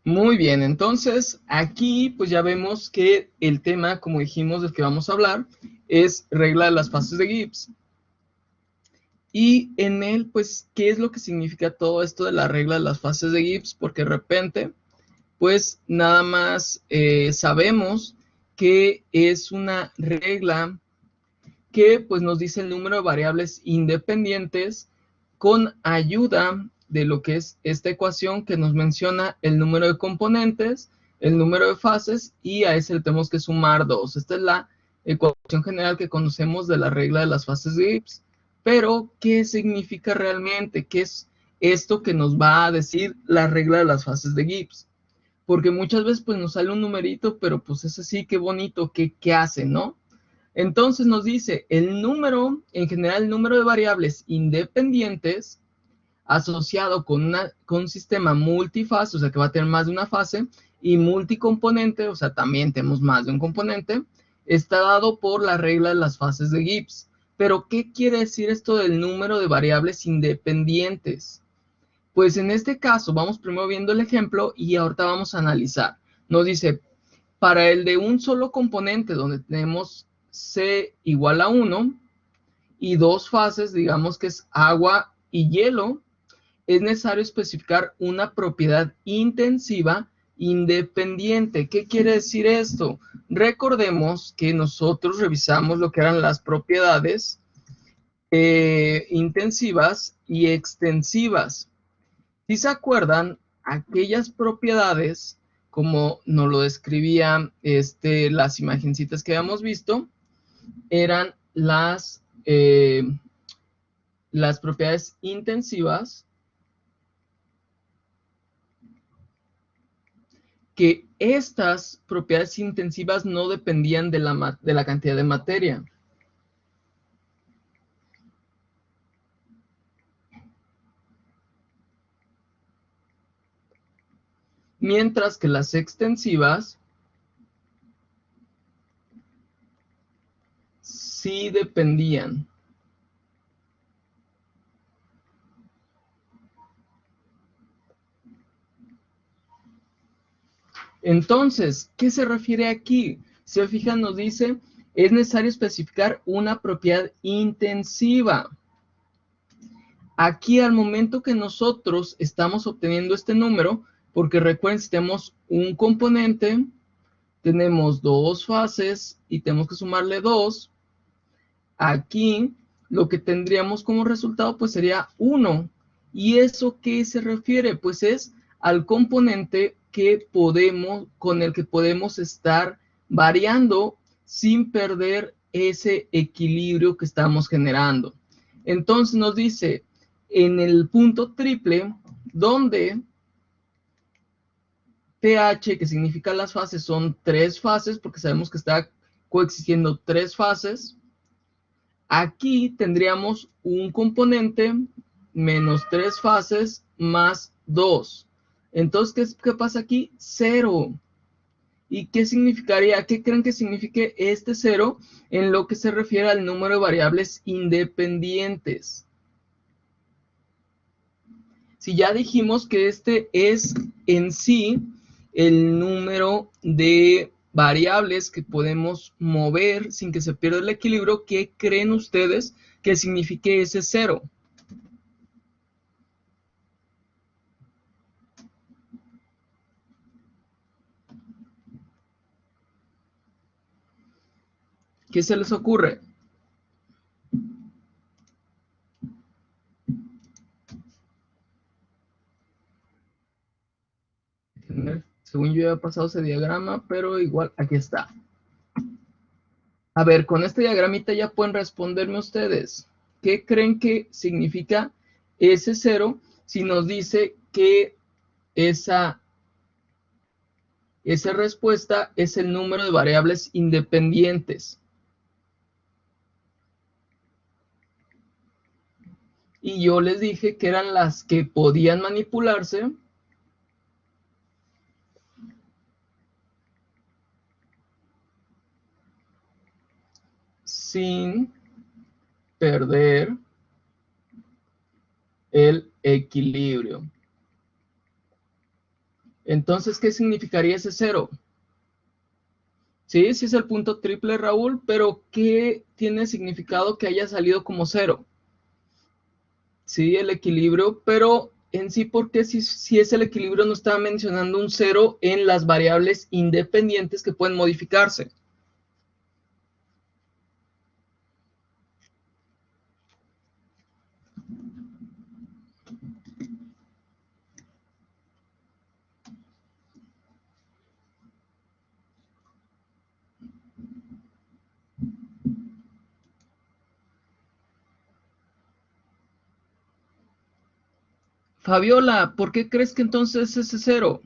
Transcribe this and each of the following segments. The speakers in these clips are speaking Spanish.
Muy bien, entonces aquí pues ya vemos que el tema, como dijimos, del que vamos a hablar es regla de las fases de Gibbs. Y en él, pues, ¿qué es lo que significa todo esto de la regla de las fases de Gibbs? Porque de repente, pues, nada más sabemos que es una regla que pues nos dice el número de variables independientes con ayuda de lo que es esta ecuación que nos menciona el número de componentes, el número de fases y a ese le tenemos que sumar 2. Esta es la ecuación general que conocemos de la regla de las fases de Gibbs. Pero, ¿qué significa realmente? ¿Qué es esto que nos va a decir la regla de las fases de Gibbs? Porque muchas veces pues nos sale un numerito, pero pues es así, qué bonito, qué hace, ¿no? Entonces nos dice el número, en general el número de variables independientes asociado con un sistema multifase, o sea que va a tener más de una fase, y multicomponente, o sea también tenemos más de un componente, está dado por la regla de las fases de Gibbs. Pero, ¿qué quiere decir esto del número de variables independientes? Pues en este caso vamos primero viendo el ejemplo y ahorita vamos a analizar. Nos dice, para el de un solo componente donde tenemos C igual a 1 y dos fases, digamos que es agua y hielo, es necesario especificar una propiedad intensiva independiente. ¿Qué quiere decir esto? Recordemos que nosotros revisamos lo que eran las propiedades intensivas y extensivas. Si se acuerdan, aquellas propiedades, como nos lo describían las imagencitas que habíamos visto, eran las propiedades intensivas, que estas propiedades intensivas no dependían de la cantidad de materia. Mientras que las extensivas sí dependían. Entonces, ¿qué se refiere aquí? Si se fijan, nos dice, es necesario especificar una propiedad intensiva. Aquí al momento que nosotros estamos obteniendo este número, porque recuerden, si tenemos un componente, tenemos dos fases y tenemos que sumarle 2, aquí lo que tendríamos como resultado pues sería 1. ¿Y eso qué se refiere? Pues es al componente con el que podemos estar variando sin perder ese equilibrio que estamos generando. Entonces nos dice, en el punto triple, donde pH, que significa las fases, son 3 fases, porque sabemos que está coexistiendo 3 fases. Aquí tendríamos un componente menos 3 fases más 2. Entonces, ¿qué pasa aquí? 0. ¿Y qué significaría? ¿Qué creen que signifique este 0 en lo que se refiere al número de variables independientes? Si ya dijimos que este es en sí el número de variables que podemos mover sin que se pierda el equilibrio, ¿qué creen ustedes que signifique ese 0? ¿Qué se les ocurre? Según yo ya he pasado ese diagrama, pero igual aquí está. A ver, con este diagramita ya pueden responderme ustedes. ¿Qué creen que significa ese 0 si nos dice que esa respuesta es el número de variables independientes? Y yo les dije que eran las que podían manipularse sin perder el equilibrio. Entonces, ¿qué significaría ese 0? Sí, sí es el punto triple, Raúl, pero ¿qué tiene significado que haya salido como 0? Sí, el equilibrio, pero en sí, ¿por qué si es el equilibrio no está mencionando un 0 en las variables independientes que pueden modificarse? Fabiola, ¿por qué crees que entonces es ese 0?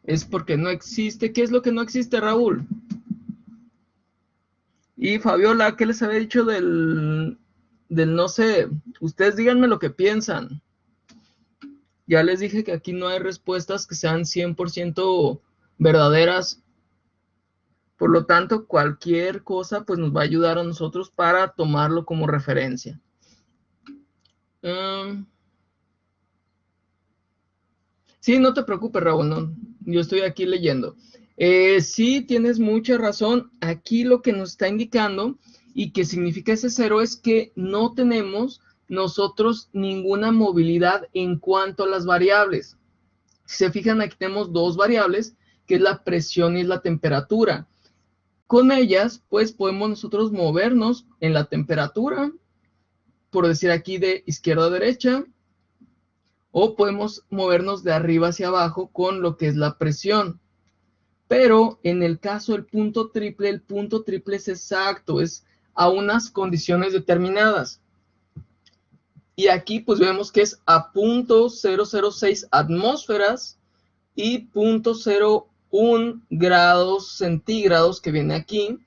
Es porque no existe. ¿Qué es lo que no existe, Raúl? Y Fabiola, ¿qué les había dicho del no sé? Ustedes díganme lo que piensan. Ya les dije que aquí no hay respuestas que sean 100% verdaderas. Por lo tanto, cualquier cosa pues nos va a ayudar a nosotros para tomarlo como referencia. Sí, no te preocupes, Raúl, no, yo estoy aquí leyendo. Sí, tienes mucha razón. Aquí lo que nos está indicando y que significa ese 0 es que no tenemos nosotros ninguna movilidad en cuanto a las variables. Si se fijan, aquí tenemos dos variables, que es la presión y la temperatura. Con ellas, pues podemos nosotros movernos en la temperatura, por decir aquí de izquierda a derecha, o podemos movernos de arriba hacia abajo con lo que es la presión. Pero en el caso del punto triple, el punto triple es exacto, es a unas condiciones determinadas. Y aquí pues vemos que es a 0.006 atmósferas y 0.01 grados centígrados que viene aquí.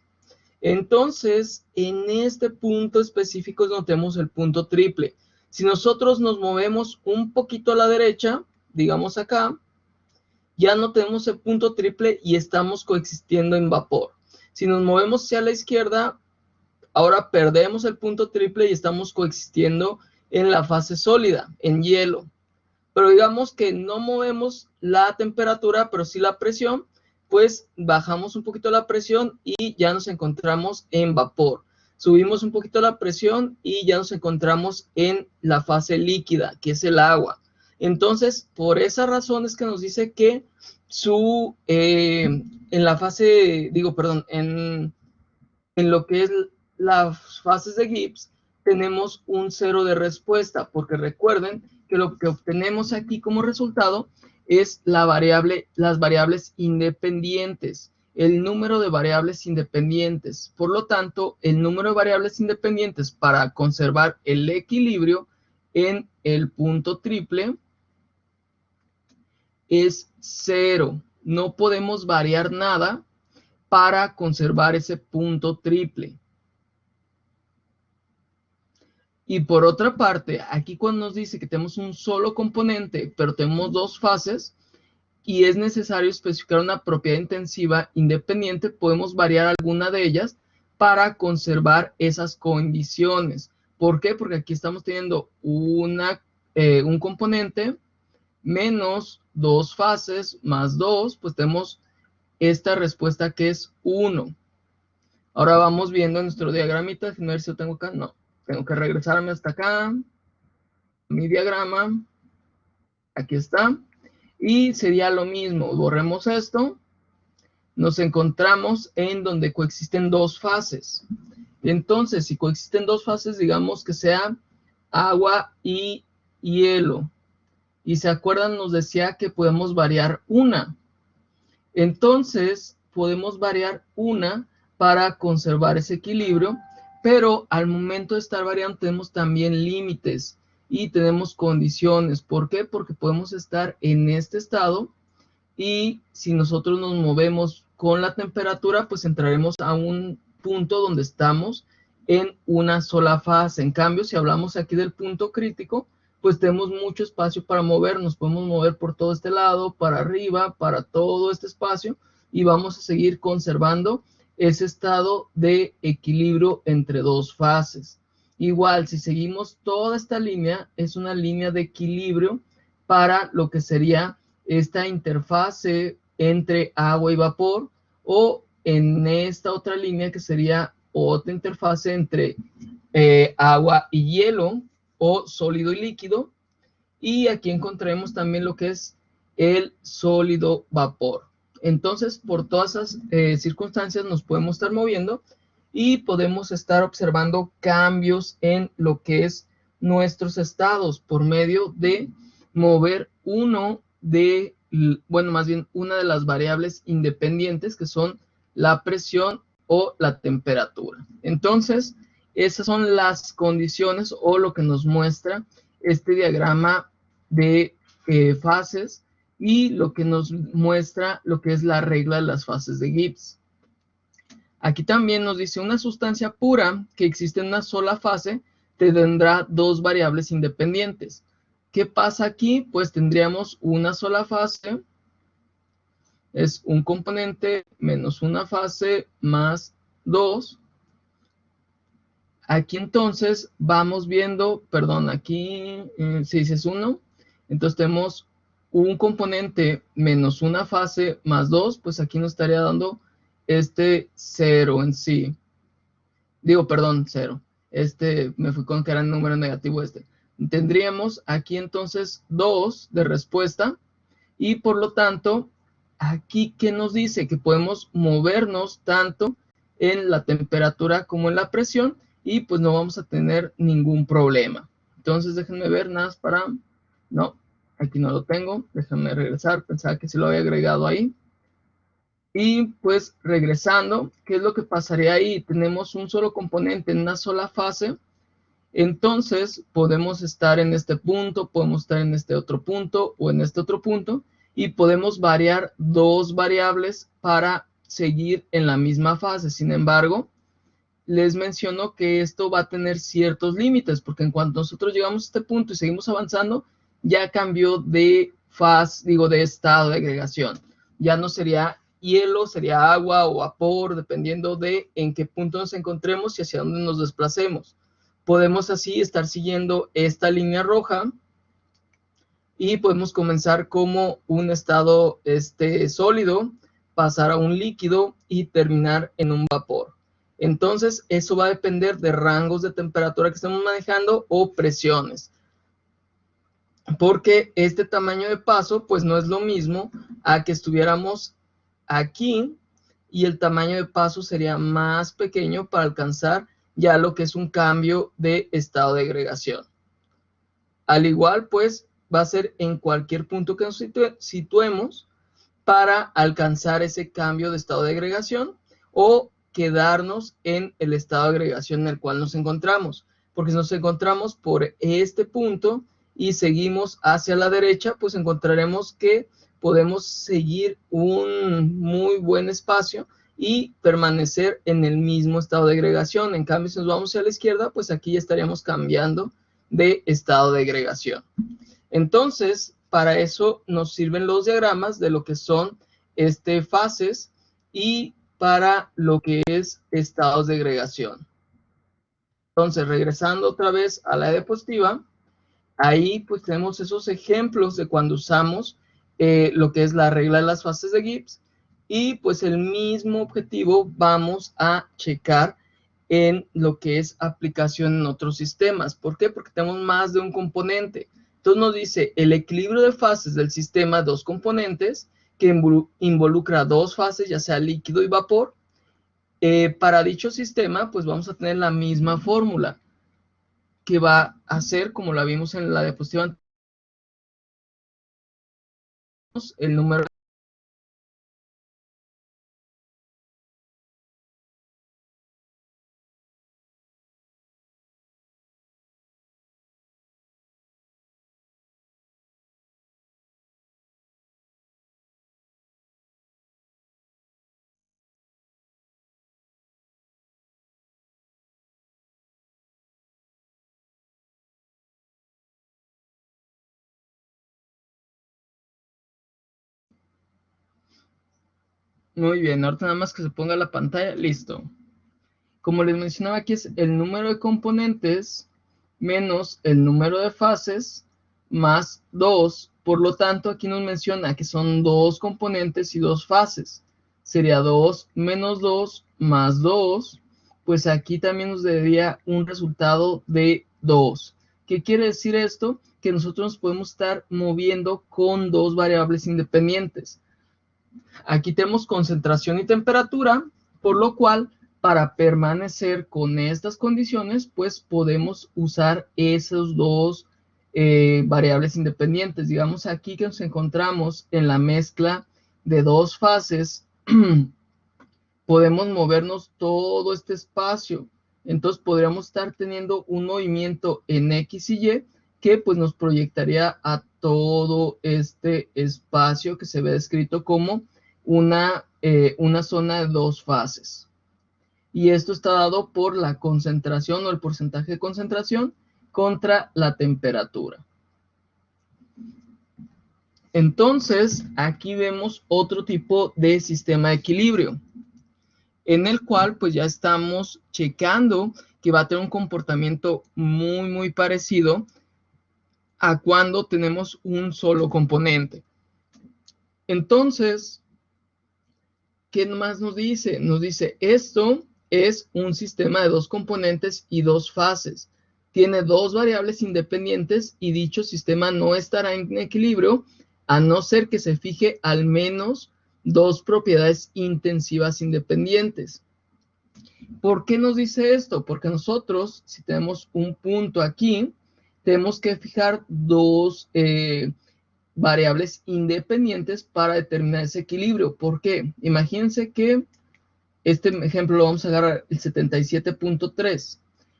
Entonces, en este punto específico es donde tenemos el punto triple. Si nosotros nos movemos un poquito a la derecha, digamos acá, ya no tenemos el punto triple y estamos coexistiendo en vapor. Si nos movemos hacia la izquierda, ahora perdemos el punto triple y estamos coexistiendo en la fase sólida, en hielo. Pero digamos que no movemos la temperatura, pero sí la presión, pues bajamos un poquito la presión y ya nos encontramos en vapor. Subimos un poquito la presión y ya nos encontramos en la fase líquida, que es el agua. Entonces, por esa razón es que nos dice que en la fase, digo, perdón, en lo que es las fases de Gibbs, tenemos un 0 de respuesta, porque recuerden que lo que obtenemos aquí como resultado es las variables independientes, el número de variables independientes. Por lo tanto, el número de variables independientes para conservar el equilibrio en el punto triple es 0. No podemos variar nada para conservar ese punto triple. Y por otra parte, aquí cuando nos dice que tenemos un solo componente, pero tenemos dos fases, y es necesario especificar una propiedad intensiva independiente, podemos variar alguna de ellas para conservar esas condiciones. ¿Por qué? Porque aquí estamos teniendo un componente menos dos fases más dos, pues tenemos esta respuesta que es 1. Ahora vamos viendo nuestro diagramita, a ver si lo tengo acá, no. Tengo que regresarme hasta acá, mi diagrama, aquí está, y sería lo mismo, borremos esto, nos encontramos en donde coexisten dos fases. Entonces, si coexisten dos fases, digamos que sea agua y hielo. Y se acuerdan, nos decía que podemos variar una. Entonces, podemos variar una para conservar ese equilibrio, pero al momento de estar variando tenemos también límites y tenemos condiciones. ¿Por qué? Porque podemos estar en este estado y si nosotros nos movemos con la temperatura, pues entraremos a un punto donde estamos en una sola fase. En cambio, si hablamos aquí del punto crítico, pues tenemos mucho espacio para movernos. Podemos mover por todo este lado, para arriba, para todo este espacio, y vamos a seguir conservando ese estado de equilibrio entre dos fases. Igual, si seguimos toda esta línea, es una línea de equilibrio para lo que sería esta interfase entre agua y vapor, o en esta otra línea que sería otra interfase entre agua y hielo, o sólido y líquido, y aquí encontraremos también lo que es el sólido vapor. Entonces, por todas esas circunstancias nos podemos estar moviendo y podemos estar observando cambios en lo que es nuestros estados por medio de mover más bien una de las variables independientes, que son la presión o la temperatura. Entonces, esas son las condiciones o lo que nos muestra este diagrama de fases, y lo que nos muestra lo que es la regla de las fases de Gibbs. Aquí también nos dice: una sustancia pura que existe en una sola fase tendrá dos variables independientes. ¿Qué pasa aquí? Pues tendríamos una sola fase, es un componente menos una fase más 2. Aquí entonces vamos viendo, perdón, aquí se dice es 1, entonces tenemos un componente menos una fase más 2, pues aquí nos estaría dando este 0 en sí. Digo, perdón, 0. Me fui con que era el número negativo este. Tendríamos aquí entonces 2 de respuesta, y por lo tanto, aquí, ¿qué nos dice? Que podemos movernos tanto en la temperatura como en la presión, y pues no vamos a tener ningún problema. Entonces déjenme ver nada más para... No, aquí no lo tengo. Déjenme regresar, pensaba que sí lo había agregado ahí. Y pues regresando, ¿qué es lo que pasaría ahí? Tenemos un solo componente en una sola fase. Entonces podemos estar en este punto, podemos estar en este otro punto o en este otro punto, y podemos variar dos variables para seguir en la misma fase. Sin embargo, les menciono que esto va a tener ciertos límites, porque en cuanto nosotros llegamos a este punto y seguimos avanzando, ya cambió de fase, digo, de estado de agregación. Ya no sería hielo, sería agua o vapor, dependiendo de en qué punto nos encontremos y hacia dónde nos desplacemos. Podemos así estar siguiendo esta línea roja y podemos comenzar como un estado sólido, pasar a un líquido y terminar en un vapor. Entonces, eso va a depender de rangos de temperatura que estemos manejando o presiones, porque este tamaño de paso pues no es lo mismo a que estuviéramos aquí, y el tamaño de paso sería más pequeño para alcanzar ya lo que es un cambio de estado de agregación. Al igual, pues, va a ser en cualquier punto que nos situemos para alcanzar ese cambio de estado de agregación o quedarnos en el estado de agregación en el cual nos encontramos. Porque si nos encontramos por este punto y seguimos hacia la derecha, pues encontraremos que podemos seguir un muy buen espacio y permanecer en el mismo estado de agregación. En cambio, si nos vamos hacia la izquierda, pues aquí ya estaríamos cambiando de estado de agregación. Entonces, para eso nos sirven los diagramas de lo que son fases y para lo que es estados de agregación. Entonces, regresando otra vez a la diapositiva, ahí pues tenemos esos ejemplos de cuando usamos lo que es la regla de las fases de Gibbs, y pues el mismo objetivo vamos a checar en lo que es aplicación en otros sistemas. ¿Por qué? Porque tenemos más de un componente. Entonces nos dice el equilibrio de fases del sistema, dos componentes, que involucra dos fases, ya sea líquido y vapor. Para dicho sistema, pues vamos a tener la misma fórmula, que va a ser, como la vimos en la diapositiva anterior, el número Muy bien, ahorita nada más que se ponga la pantalla, listo. Como les mencionaba, aquí es el número de componentes menos el número de fases más 2. Por lo tanto, aquí nos menciona que son dos componentes y dos fases. Sería 2 menos 2 más 2. Pues aquí también nos daría un resultado de 2. ¿Qué quiere decir esto? Que nosotros nos podemos estar moviendo con dos variables independientes. Aquí tenemos concentración y temperatura, por lo cual para permanecer con estas condiciones, pues podemos usar esos dos variables independientes. Digamos aquí que nos encontramos en la mezcla de dos fases, podemos movernos todo este espacio. Entonces podríamos estar teniendo un movimiento en X y Y que pues nos proyectaría a todo este espacio que se ve descrito como una zona de dos fases. Y esto está dado por la concentración o el porcentaje de concentración contra la temperatura. Entonces, aquí vemos otro tipo de sistema de equilibrio, en el cual pues ya estamos checando que va a tener un comportamiento muy parecido a cuando tenemos un solo componente. Entonces, ¿qué más nos dice? Nos dice, esto es un sistema de dos componentes y dos fases. Tiene dos variables independientes y dicho sistema no estará en equilibrio a no ser que se fije al menos dos propiedades intensivas independientes. ¿Por qué nos dice esto? Porque nosotros, si tenemos un punto aquí, tenemos que fijar dos variables independientes para determinar ese equilibrio. ¿Por qué? Imagínense que este ejemplo lo vamos a agarrar el 77.3.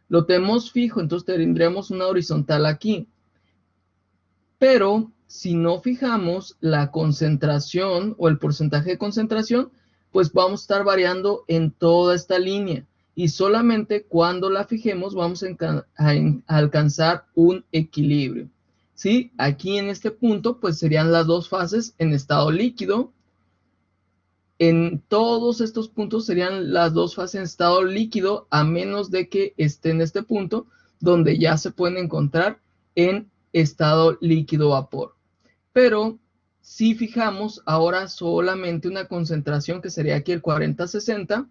Lo tenemos fijo, entonces tendríamos una horizontal aquí. Pero si no fijamos la concentración o el porcentaje de concentración, pues vamos a estar variando en toda esta línea. Y solamente cuando la fijemos vamos a alcanzar un equilibrio. ¿Sí? Aquí en este punto, pues serían las dos fases en estado líquido. En todos estos puntos serían las dos fases en estado líquido, a menos de que esté en este punto, donde ya se pueden encontrar en estado líquido vapor. Pero si fijamos ahora solamente una concentración que sería aquí el 40-60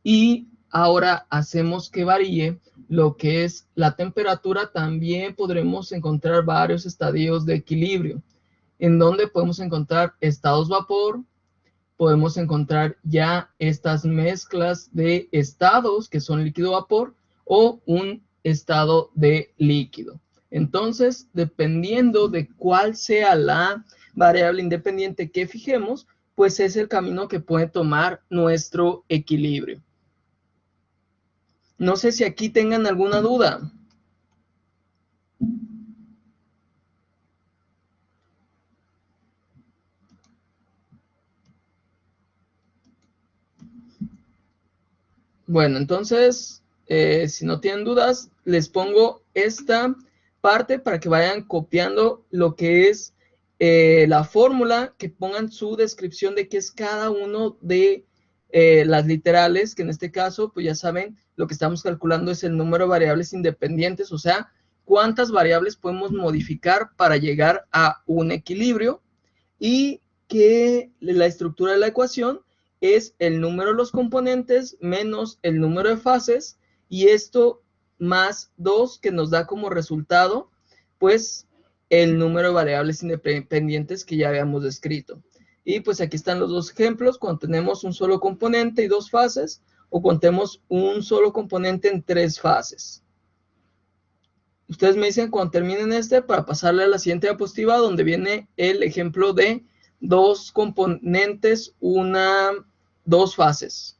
y ahora hacemos que varíe lo que es la temperatura, también podremos encontrar varios estadios de equilibrio, en donde podemos encontrar estados vapor, podemos encontrar ya estas mezclas de estados que son líquido vapor o un estado de líquido. Entonces, dependiendo de cuál sea la variable independiente que fijemos, pues es el camino que puede tomar nuestro equilibrio. No sé si aquí tengan alguna duda. Bueno, entonces, si no tienen dudas, les pongo esta parte para que vayan copiando lo que es la fórmula, que pongan su descripción de qué es cada uno de las literales, que en este caso, pues ya saben, lo que estamos calculando es el número de variables independientes, o sea, cuántas variables podemos modificar para llegar a un equilibrio y que la estructura de la ecuación es el número de los componentes menos el número de fases y esto más 2 que nos da como resultado pues el número de variables independientes que ya habíamos descrito. Y pues aquí están los dos ejemplos, cuando tenemos un solo componente y dos fases o cuando tenemos un solo componente en tres fases. Ustedes me dicen cuando terminen este para pasarle a la siguiente diapositiva donde viene el ejemplo de dos componentes, dos fases.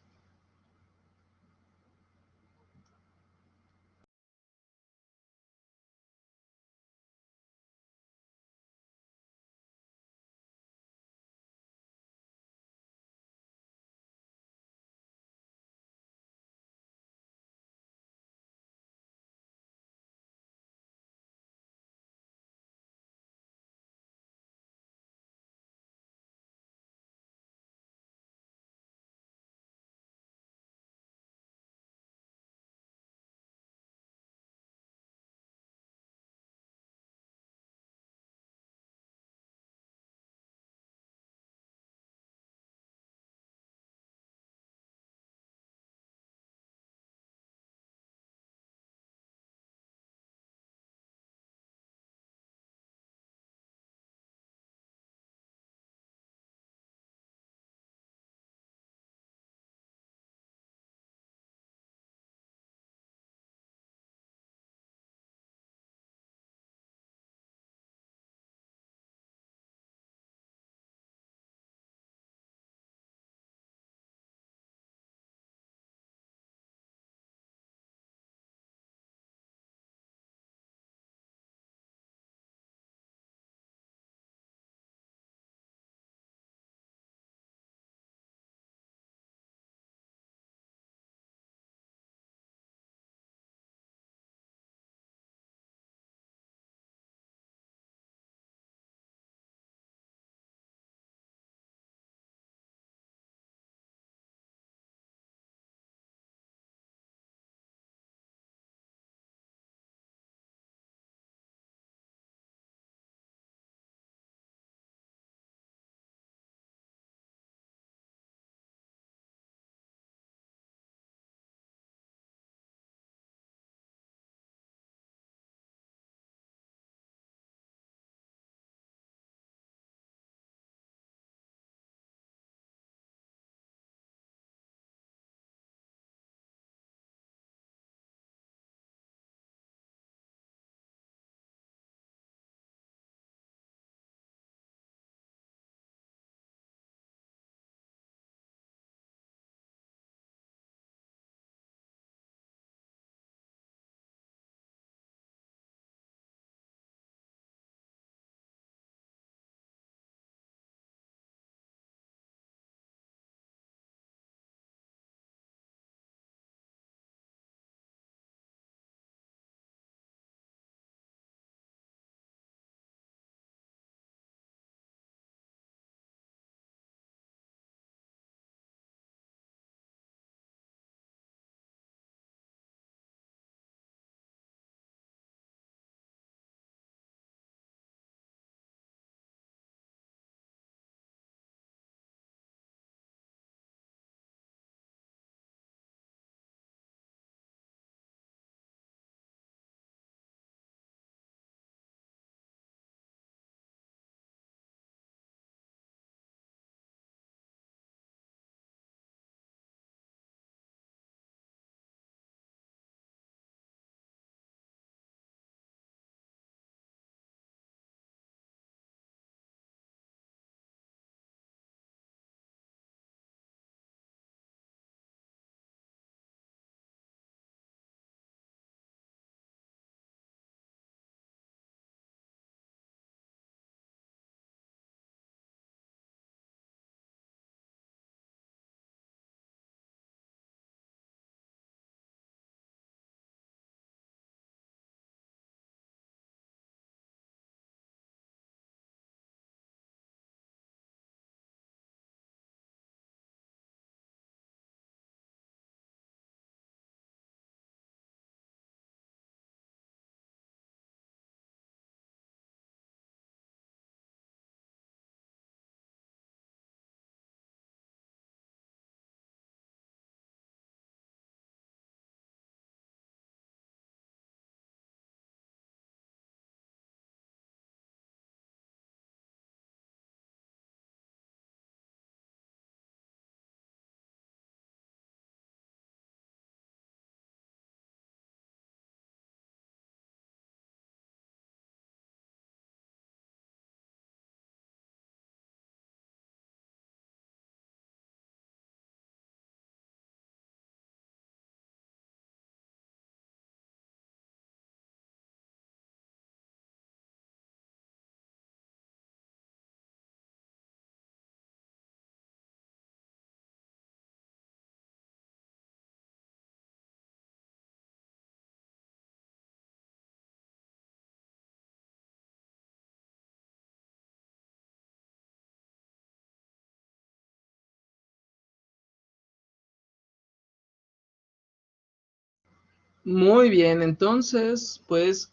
Muy bien, entonces, pues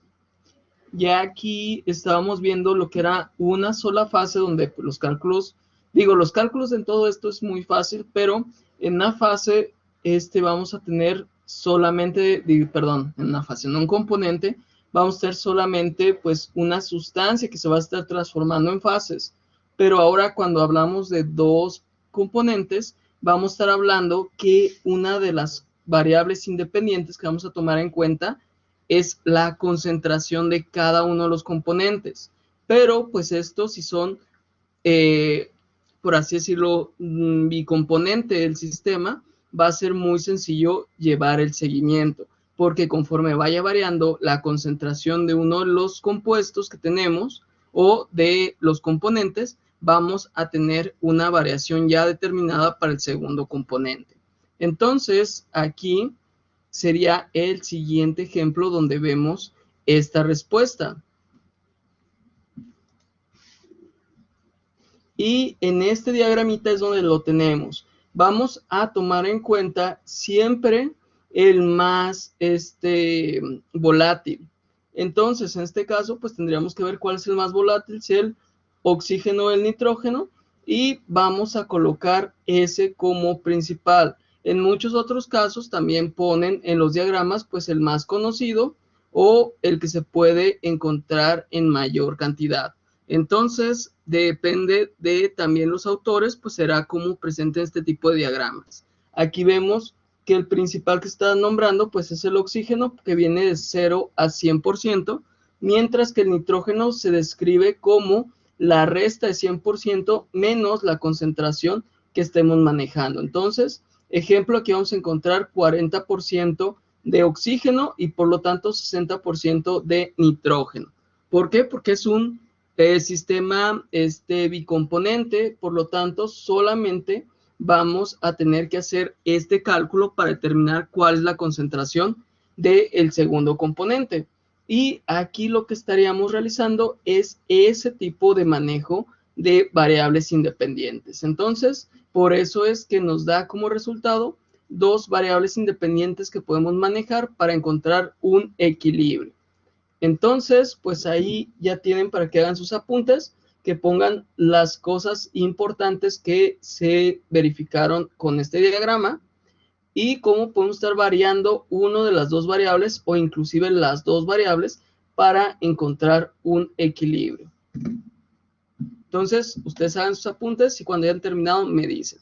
ya aquí estábamos viendo lo que era una sola fase donde los cálculos, digo, los cálculos en todo esto es muy fácil, pero en una fase vamos a tener solamente, perdón, en una fase, no un componente, vamos a tener solamente pues una sustancia que se va a estar transformando en fases. Pero ahora cuando hablamos de dos componentes, vamos a estar hablando que una de las variables independientes que vamos a tomar en cuenta es la concentración de cada uno de los componentes. Pero pues estos si son, por así decirlo, bicomponente del sistema, va a ser muy sencillo llevar el seguimiento, porque conforme vaya variando la concentración de uno de los compuestos que tenemos o de los componentes, vamos a tener una variación ya determinada para el segundo componente. Entonces, aquí sería el siguiente ejemplo donde vemos esta respuesta. Y en este diagramita es donde lo tenemos. Vamos a tomar en cuenta siempre el más volátil. Entonces, en este caso, pues tendríamos que ver cuál es el más volátil, si el oxígeno o el nitrógeno, y vamos a colocar ese como principal. En muchos otros casos también ponen en los diagramas pues el más conocido o el que se puede encontrar en mayor cantidad. Entonces, depende de también los autores, pues será como presenten este tipo de diagramas. Aquí vemos que el principal que está nombrando, pues es el oxígeno, que viene de 0 a 100%, mientras que el nitrógeno se describe como la resta de 100% menos la concentración que estemos manejando. Entonces, ejemplo, aquí vamos a encontrar 40% de oxígeno y por lo tanto 60% de nitrógeno. ¿Por qué? Porque es un sistema bicomponente, por lo tanto solamente vamos a tener que hacer este cálculo para determinar cuál es la concentración del segundo componente. Y aquí lo que estaríamos realizando es ese tipo de manejo de variables independientes. Entonces, por eso es que nos da como resultado dos variables independientes que podemos manejar para encontrar un equilibrio. Entonces, pues ahí ya tienen para que hagan sus apuntes, que pongan las cosas importantes que se verificaron con este diagrama y cómo podemos estar variando una de las dos variables o inclusive las dos variables para encontrar un equilibrio. Entonces, ustedes hagan sus apuntes y cuando hayan terminado me dicen.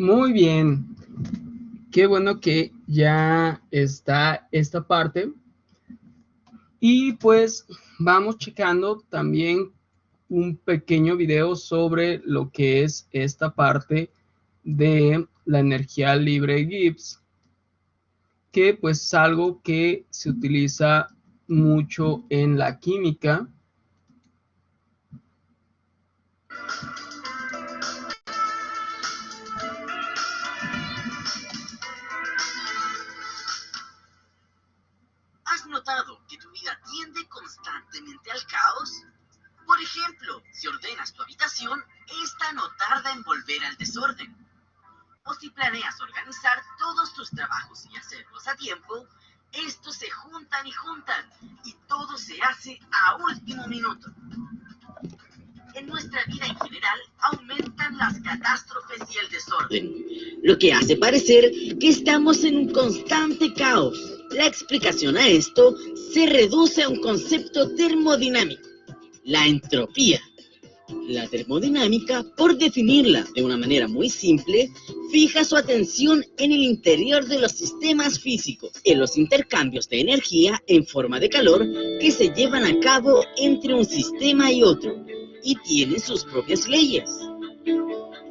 Muy bien. Qué bueno que ya está esta parte. Y pues vamos checando también un pequeño video sobre lo que es esta parte de la energía libre Gibbs, que pues es algo que se utiliza mucho en la química. ¿Has notado que tu vida tiende constantemente al caos? Por ejemplo, si ordenas tu habitación, esta no tarda en volver al desorden. O si planeas organizar todos tus trabajos y hacerlos a tiempo, estos se juntan y todo se hace a último minuto. En nuestra vida en general aumentan las catástrofes y el desorden, lo que hace parecer que estamos en un constante caos. La explicación a esto se reduce a un concepto termodinámico, la entropía. La termodinámica, por definirla de una manera muy simple, fija su atención en el interior de los sistemas físicos, en los intercambios de energía en forma de calor que se llevan a cabo entre un sistema y otro, y tiene sus propias leyes.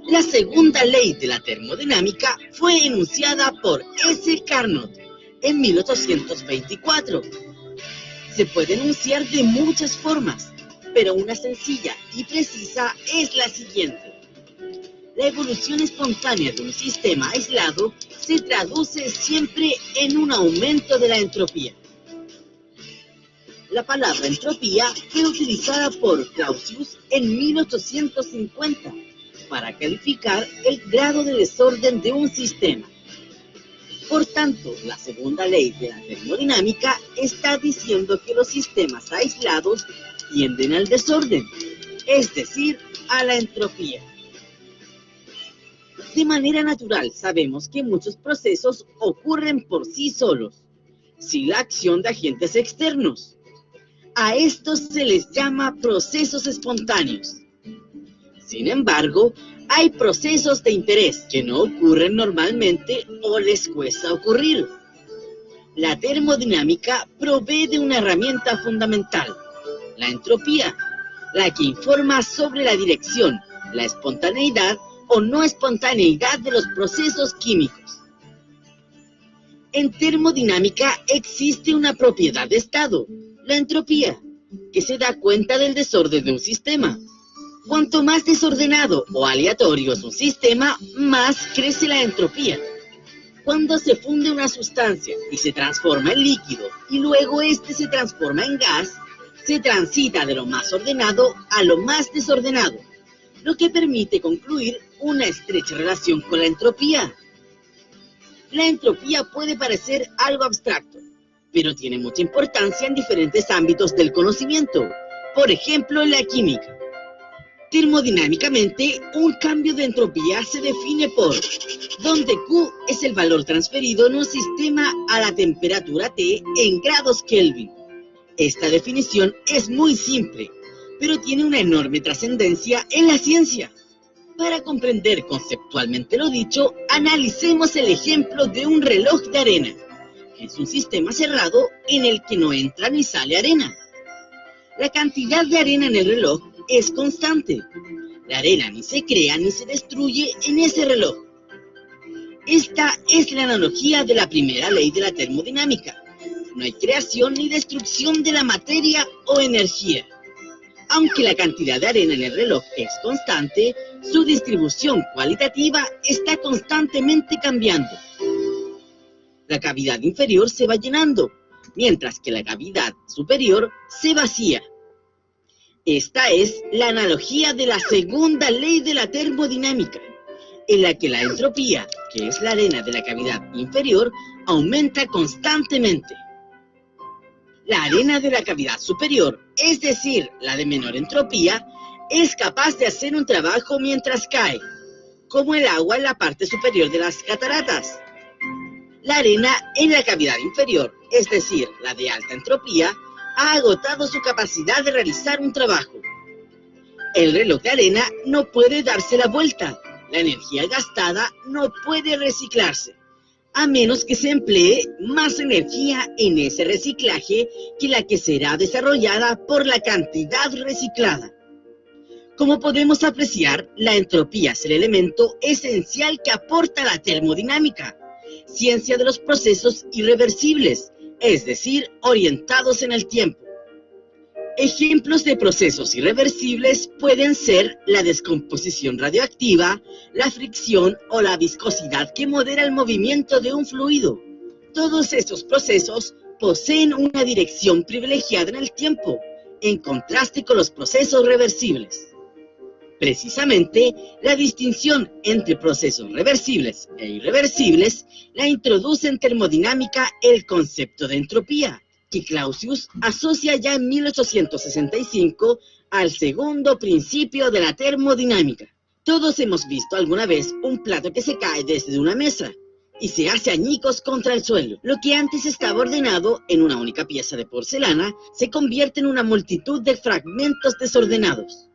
La segunda ley de la termodinámica fue enunciada por S. Carnot en 1824. Se puede enunciar de muchas formas, pero una sencilla y precisa es la siguiente. La evolución espontánea de un sistema aislado se traduce siempre en un aumento de la entropía. La palabra entropía fue utilizada por Clausius en 1850 para calificar el grado de desorden de un sistema. Por tanto, la segunda ley de la termodinámica está diciendo que los sistemas aislados tienden al desorden, es decir, a la entropía. De manera natural, sabemos que muchos procesos ocurren por sí solos, sin la acción de agentes externos. A estos se les llama procesos espontáneos. Sin embargo, hay procesos de interés que no ocurren normalmente o les cuesta ocurrir. La termodinámica provee de una herramienta fundamental, la entropía, la que informa sobre la dirección, la espontaneidad o no espontaneidad de los procesos químicos. En termodinámica existe una propiedad de estado, la entropía, que se da cuenta del desorden de un sistema. Cuanto más desordenado o aleatorio es un sistema, más crece la entropía. Cuando se funde una sustancia y se transforma en líquido y luego este se transforma en gas, se transita de lo más ordenado a lo más desordenado, lo que permite concluir una estrecha relación con la entropía. La entropía puede parecer algo abstracto, pero tiene mucha importancia en diferentes ámbitos del conocimiento, por ejemplo en la química. Termodinámicamente, un cambio de entropía se define por donde Q es el valor transferido en un sistema a la temperatura T en grados Kelvin. Esta definición es muy simple, pero tiene una enorme trascendencia en la ciencia. Para comprender conceptualmente lo dicho, analicemos el ejemplo de un reloj de arena. Es un sistema cerrado en el que no entra ni sale arena. La cantidad de arena en el reloj es constante. La arena ni se crea ni se destruye en ese reloj. Esta es la analogía de la primera ley de la termodinámica. No hay creación ni destrucción de la materia o energía. Aunque la cantidad de arena en el reloj es constante, su distribución cualitativa está constantemente cambiando. La cavidad inferior se va llenando, mientras que la cavidad superior se vacía. Esta es la analogía de la segunda ley de la termodinámica, en la que la entropía, que es la arena de la cavidad inferior, aumenta constantemente. La arena de la cavidad superior, es decir, la de menor entropía, es capaz de hacer un trabajo mientras cae, como el agua en la parte superior de las cataratas. La arena en la cavidad inferior, es decir, la de alta entropía, ha agotado su capacidad de realizar un trabajo. El reloj de arena no puede darse la vuelta, La energía gastada no puede reciclarse, a menos que se emplee más energía en ese reciclaje que la que será desarrollada por la cantidad reciclada. Como podemos apreciar, la entropía es el elemento esencial que aporta la termodinámica, ciencia de los procesos irreversibles, es decir, orientados en el tiempo. Ejemplos de procesos irreversibles pueden ser la descomposición radioactiva, la fricción o la viscosidad que modera el movimiento de un fluido. Todos estos procesos poseen una dirección privilegiada en el tiempo, en contraste con los procesos reversibles. Precisamente, la distinción entre procesos reversibles e irreversibles la introduce en termodinámica el concepto de entropía, que Clausius asocia ya en 1865 al segundo principio de la termodinámica. Todos hemos visto alguna vez un plato que se cae desde una mesa y se hace añicos contra el suelo. Lo que antes estaba ordenado en una única pieza de porcelana se convierte en una multitud de fragmentos desordenados.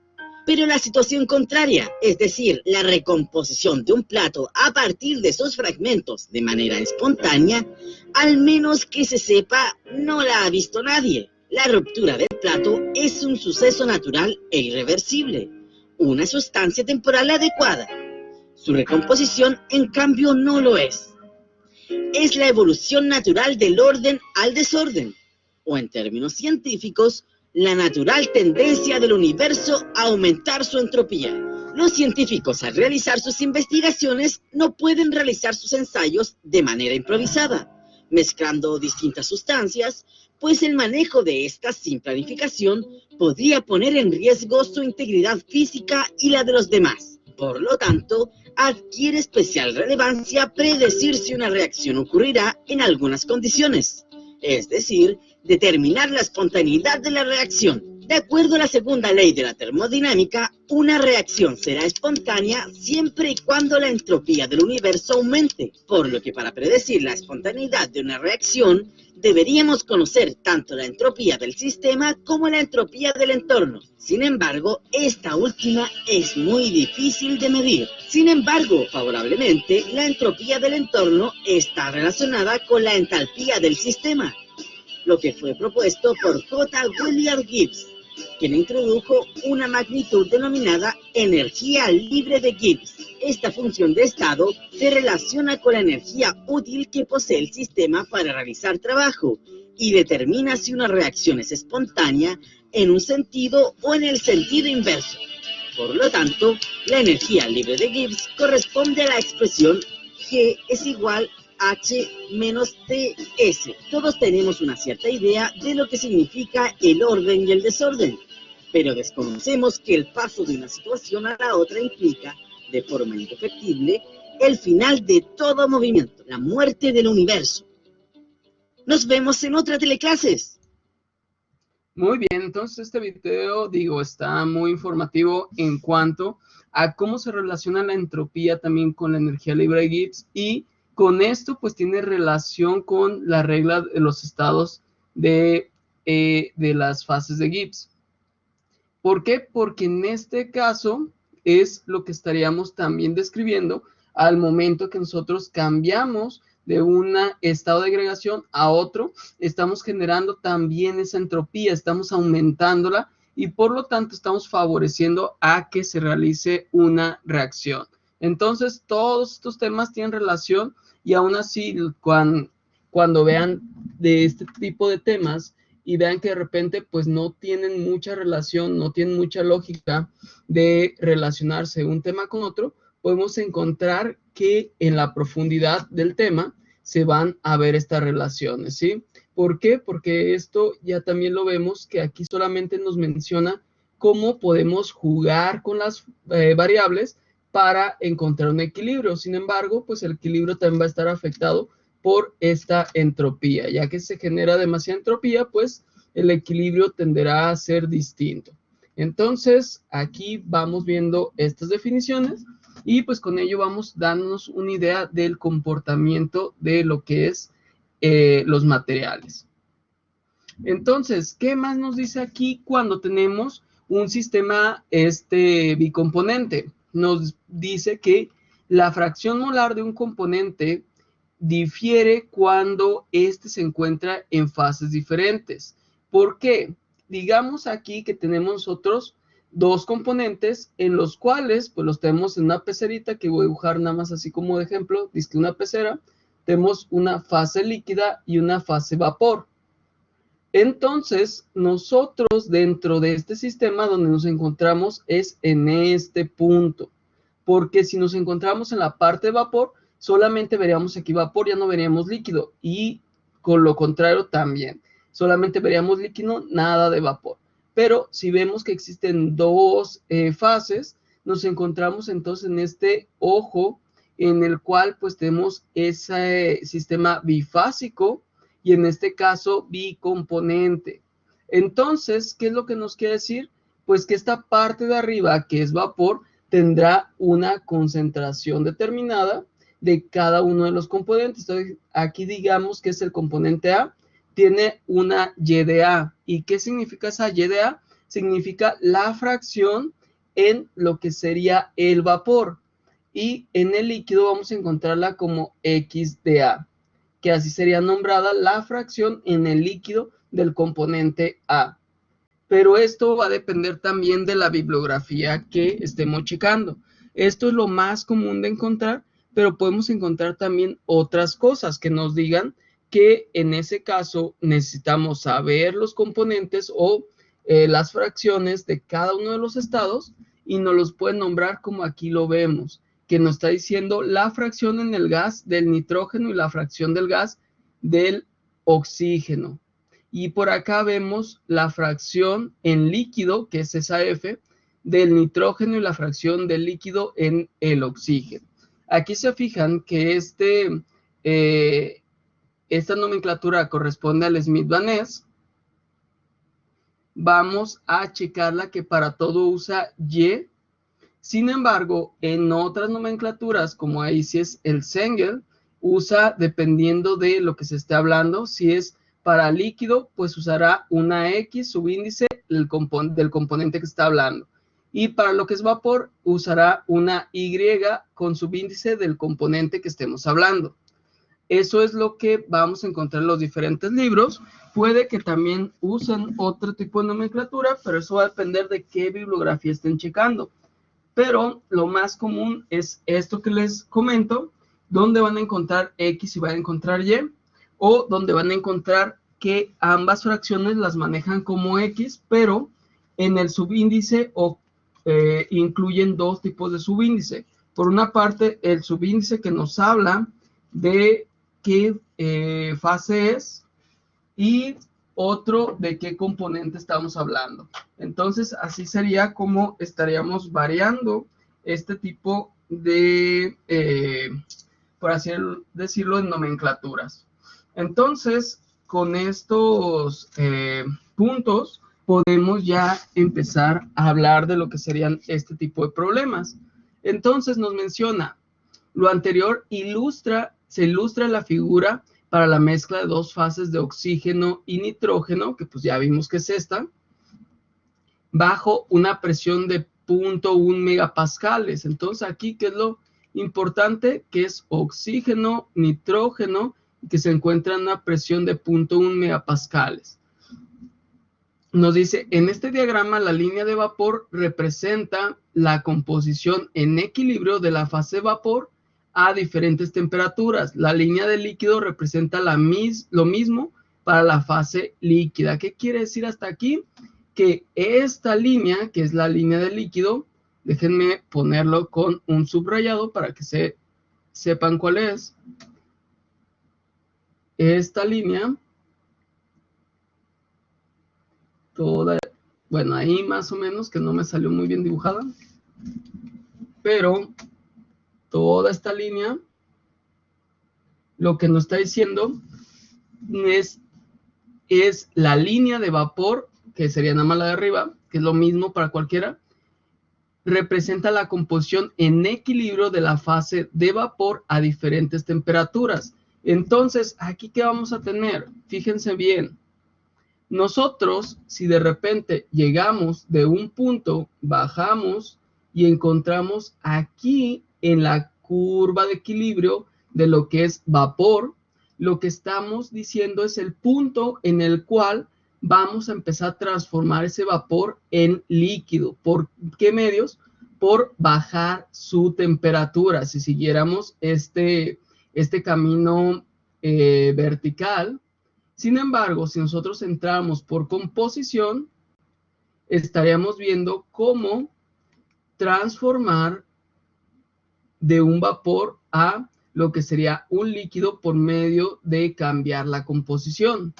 Pero la situación contraria, es decir, la recomposición de un plato a partir de sus fragmentos de manera espontánea, al menos que se sepa, no la ha visto nadie. La ruptura del plato es un suceso natural e irreversible, una sustancia temporal adecuada. Su recomposición, en cambio, no lo es. Es la evolución natural del orden al desorden, o en términos científicos, la natural tendencia del universo a aumentar su entropía. Los científicos, al realizar sus investigaciones, no pueden realizar sus ensayos de manera improvisada, mezclando distintas sustancias, pues el manejo de estas sin planificación podría poner en riesgo su integridad física y la de los demás. Por lo tanto, adquiere especial relevancia predecir si una reacción ocurrirá en algunas condiciones, es decir, determinar la espontaneidad de la reacción. De acuerdo a la segunda ley de la termodinámica, una reacción será espontánea siempre y cuando la entropía del universo aumente, por lo que para predecir la espontaneidad de una reacción, deberíamos conocer tanto la entropía del sistema como la entropía del entorno. Sin embargo, esta última es muy difícil de medir. Sin embargo, favorablemente, la entropía del entorno está relacionada con la entalpía del sistema, lo que fue propuesto por J. William Gibbs, quien introdujo una magnitud denominada energía libre de Gibbs. Esta función de estado se relaciona con la energía útil que posee el sistema para realizar trabajo y determina si una reacción es espontánea en un sentido o en el sentido inverso. Por lo tanto, la energía libre de Gibbs corresponde a la expresión G es igual H menos TS. Todos tenemos una cierta idea de lo que significa el orden y el desorden, pero desconocemos que el paso de una situación a la otra implica, de forma indefectible, el final de todo movimiento, la muerte del universo. Nos vemos en otra teleclases. Muy bien, entonces este video, está muy informativo en cuanto a cómo se relaciona la entropía también con la energía libre de Gibbs, y con esto pues tiene relación con la regla de los estados de las fases de Gibbs. ¿Por qué? Porque en este caso es lo que estaríamos también describiendo al momento que nosotros cambiamos de un estado de agregación a otro, estamos generando también esa entropía, estamos aumentándola y por lo tanto estamos favoreciendo a que se realice una reacción. Entonces todos estos temas tienen relación y aún así cuando vean de este tipo de temas y vean que de repente pues no tienen mucha relación, no tienen mucha lógica de relacionarse un tema con otro, podemos encontrar que en la profundidad del tema se van a ver estas relaciones, ¿sí? ¿Por qué? Porque esto ya también lo vemos que aquí solamente nos menciona cómo podemos jugar con las variables para encontrar un equilibrio. Sin embargo, pues el equilibrio también va a estar afectado por esta entropía. Ya que se genera demasiada entropía, pues el equilibrio tenderá a ser distinto. Entonces, aquí vamos viendo estas definiciones y pues con ello vamos dándonos una idea del comportamiento de lo que es los materiales. Entonces, ¿qué más nos dice aquí cuando tenemos un sistema bicomponente? nos dice que la fracción molar de un componente difiere cuando éste se encuentra en fases diferentes. ¿Por qué? Digamos aquí que tenemos nosotros dos componentes en los cuales pues los tenemos en una pecerita que voy a dibujar nada más así como de ejemplo, dice que una pecera, tenemos una fase líquida y una fase vapor. Entonces, nosotros dentro de este sistema donde nos encontramos es en este punto, porque si nos encontramos en la parte de vapor, solamente veríamos aquí vapor, ya no veríamos líquido, y con lo contrario también, solamente veríamos líquido, nada de vapor. Pero si vemos que existen dos fases, nos encontramos entonces en este ojo en el cual pues tenemos ese sistema bifásico, y en este caso bicomponente. Entonces, ¿qué es lo que nos quiere decir? Pues que esta parte de arriba, que es vapor, tendrá una concentración determinada de cada uno de los componentes. Entonces, aquí digamos que es el componente A, tiene una Y de A. ¿Y qué significa esa Y de A? Significa la fracción en lo que sería el vapor. Y en el líquido vamos a encontrarla como X de A, que así sería nombrada la fracción en el líquido del componente A. Pero esto va a depender también de la bibliografía que estemos checando. Esto es lo más común de encontrar, pero podemos encontrar también otras cosas que nos digan que en ese caso necesitamos saber los componentes o las fracciones de cada uno de los estados y nos los pueden nombrar como aquí lo vemos, que nos está diciendo la fracción en el gas del nitrógeno y la fracción del gas del oxígeno. Y por acá vemos la fracción en líquido, que es esa F, del nitrógeno y la fracción del líquido en el oxígeno. Aquí se fijan que esta nomenclatura corresponde al Smith-Vaness. Vamos a checarla que para todo usa Y. Sin embargo, en otras nomenclaturas, como ahí sí es el Zengel, usa dependiendo de lo que se esté hablando. Si es para líquido, pues usará una X, subíndice del componente que está hablando. Y para lo que es vapor, usará una Y con subíndice del componente que estemos hablando. Eso es lo que vamos a encontrar en los diferentes libros. Puede que también usen otro tipo de nomenclatura, pero eso va a depender de qué bibliografía estén checando. Pero lo más común es esto que les comento, donde van a encontrar X y van a encontrar Y, o donde van a encontrar que ambas fracciones las manejan como X, pero en el subíndice incluyen dos tipos de subíndice. Por una parte, el subíndice que nos habla de qué fase es, y otro de qué componente estamos hablando. Entonces, así sería como estaríamos variando este tipo de, por así decirlo, en nomenclaturas. Entonces, con estos puntos, podemos ya empezar a hablar de lo que serían este tipo de problemas. Entonces, nos menciona, lo anterior se ilustra la figura para la mezcla de dos fases de oxígeno y nitrógeno, que pues ya vimos que es esta, bajo una presión de 0.1 megapascales. Entonces aquí, ¿qué es lo importante? Que es oxígeno, nitrógeno, que se encuentra en una presión de 0.1 megapascales. Nos dice, en este diagrama la línea de vapor representa la composición en equilibrio de la fase vapor a diferentes temperaturas. La línea de líquido representa lo mismo para la fase líquida. ¿Qué quiere decir hasta aquí? Que esta línea, que es la línea de líquido, déjenme ponerlo con un subrayado para que sepan cuál es. Esta línea, bueno, ahí más o menos, que no me salió muy bien dibujada, pero toda esta línea, lo que nos está diciendo es la línea de vapor, que sería nada más la de arriba, que es lo mismo para cualquiera, representa la composición en equilibrio de la fase de vapor a diferentes temperaturas. Entonces, aquí, ¿qué vamos a tener? Fíjense bien. Nosotros, si de repente llegamos de un punto, bajamos y encontramos aquí en la curva de equilibrio de lo que es vapor, lo que estamos diciendo es el punto en el cual vamos a empezar a transformar ese vapor en líquido. ¿Por qué medios? Por bajar su temperatura. Si siguiéramos este camino vertical. Sin embargo, si nosotros entramos por composición, estaríamos viendo cómo transformar de un vapor a lo que sería un líquido por medio de cambiar la composición.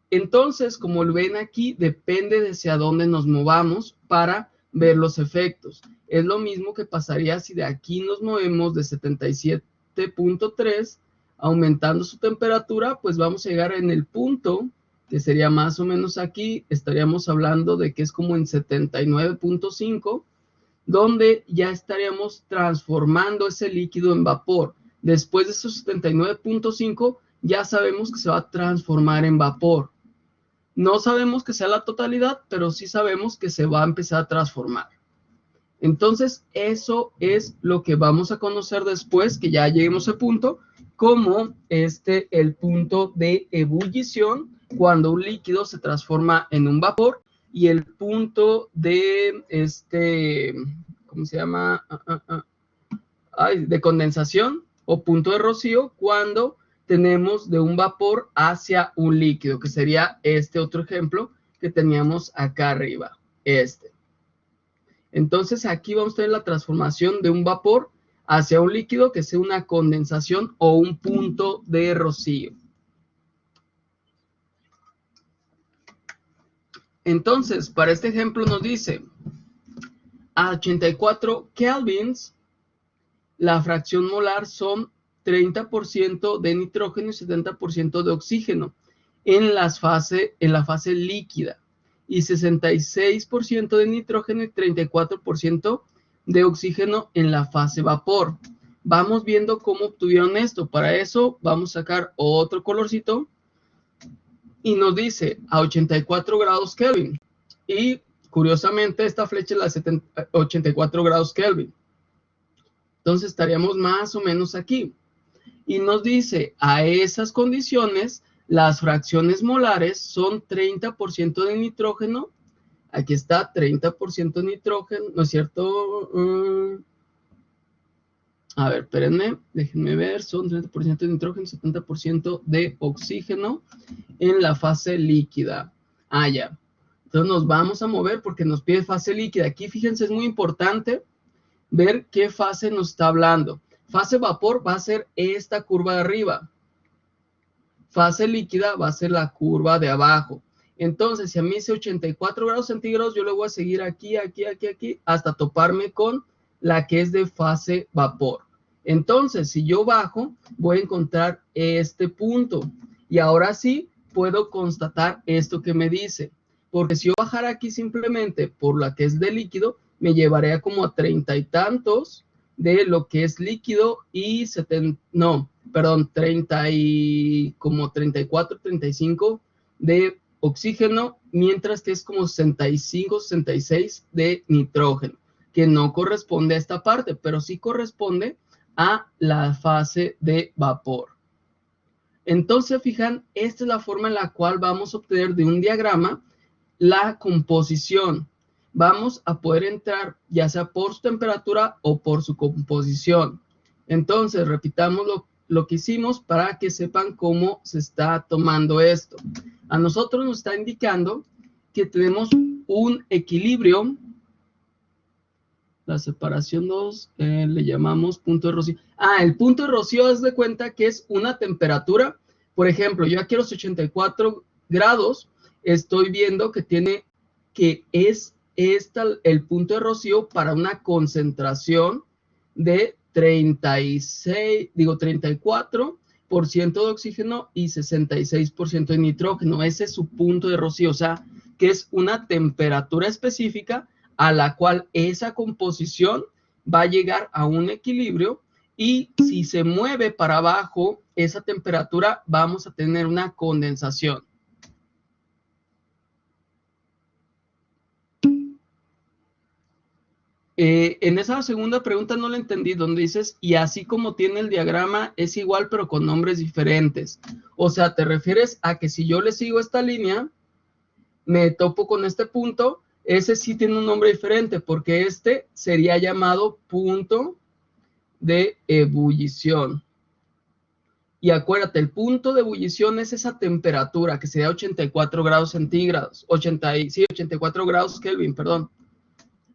Entonces, como lo ven aquí, depende de hacia dónde nos movamos para ver los efectos. Es lo mismo que pasaría si de aquí nos movemos de 77.3, aumentando su temperatura, pues vamos a llegar en el punto, que sería más o menos aquí, estaríamos hablando de que es como en 79.5, donde ya estaríamos transformando ese líquido en vapor. Después de esos 79.5, ya sabemos que se va a transformar en vapor. No sabemos que sea la totalidad, pero sí sabemos que se va a empezar a transformar. Entonces, eso es lo que vamos a conocer después, que ya lleguemos a ese punto, como el punto de ebullición, cuando un líquido se transforma en un vapor, y el punto de ¿cómo se llama? De condensación o punto de rocío, cuando tenemos de un vapor hacia un líquido, que sería este otro ejemplo que teníamos acá arriba, Entonces aquí vamos a tener la transformación de un vapor hacia un líquido, que sea una condensación o un punto de rocío. Entonces, para este ejemplo nos dice, a 84 kelvins, la fracción molar son 30% de nitrógeno y 70% de oxígeno en la fase líquida, y 66% de nitrógeno y 34% de oxígeno en la fase vapor. Vamos viendo cómo obtuvieron esto. Para eso vamos a sacar otro colorcito y nos dice a 84 grados Kelvin. Y curiosamente esta flecha es la 84 grados Kelvin. Entonces estaríamos más o menos aquí. Y nos dice, a esas condiciones, las fracciones molares son 30% de nitrógeno. Aquí está, 30% de nitrógeno, ¿no es cierto? A ver, espérenme, déjenme ver, son 30% de nitrógeno, 70% de oxígeno en la fase líquida. Ah, ya. Entonces nos vamos a mover porque nos pide fase líquida. Aquí, fíjense, es muy importante ver qué fase nos está hablando. Fase vapor va a ser esta curva de arriba. Fase líquida va a ser la curva de abajo. Entonces, si a mí dice 84 grados centígrados, yo le voy a seguir aquí, hasta toparme con la que es de fase vapor. Entonces, si yo bajo, voy a encontrar este punto. Y ahora sí, puedo constatar esto que me dice. Porque si yo bajara aquí simplemente por la que es de líquido, me llevaría como a 30 y tantos de lo que es líquido y 34, 35 de oxígeno, mientras que es como 65, 66 de nitrógeno, que no corresponde a esta parte, pero sí corresponde a la fase de vapor. Entonces, fijan, esta es la forma en la cual vamos a obtener de un diagrama la composición. Vamos a poder entrar ya sea por su temperatura o por su composición. Entonces, repitamos lo que hicimos para que sepan cómo se está tomando esto. A nosotros nos está indicando que tenemos un equilibrio. La separación 2 le llamamos punto de rocío. El punto de rocío, haz de cuenta que es una temperatura. Por ejemplo, yo aquí a los 84 grados estoy viendo que es el punto de rocío para una concentración de 34% de oxígeno y 66% de nitrógeno. Ese es su punto de rocío, o sea, que es una temperatura específica a la cual esa composición va a llegar a un equilibrio, y si se mueve para abajo esa temperatura, vamos a tener una condensación. En esa segunda pregunta no la entendí, donde dices, y así como tiene el diagrama, es igual, pero con nombres diferentes. O sea, ¿te refieres a que si yo le sigo esta línea, me topo con este punto? Ese sí tiene un nombre diferente, porque este sería llamado punto de ebullición. Y acuérdate, el punto de ebullición es esa temperatura, que sería 84 grados centígrados, 84 grados Kelvin, perdón.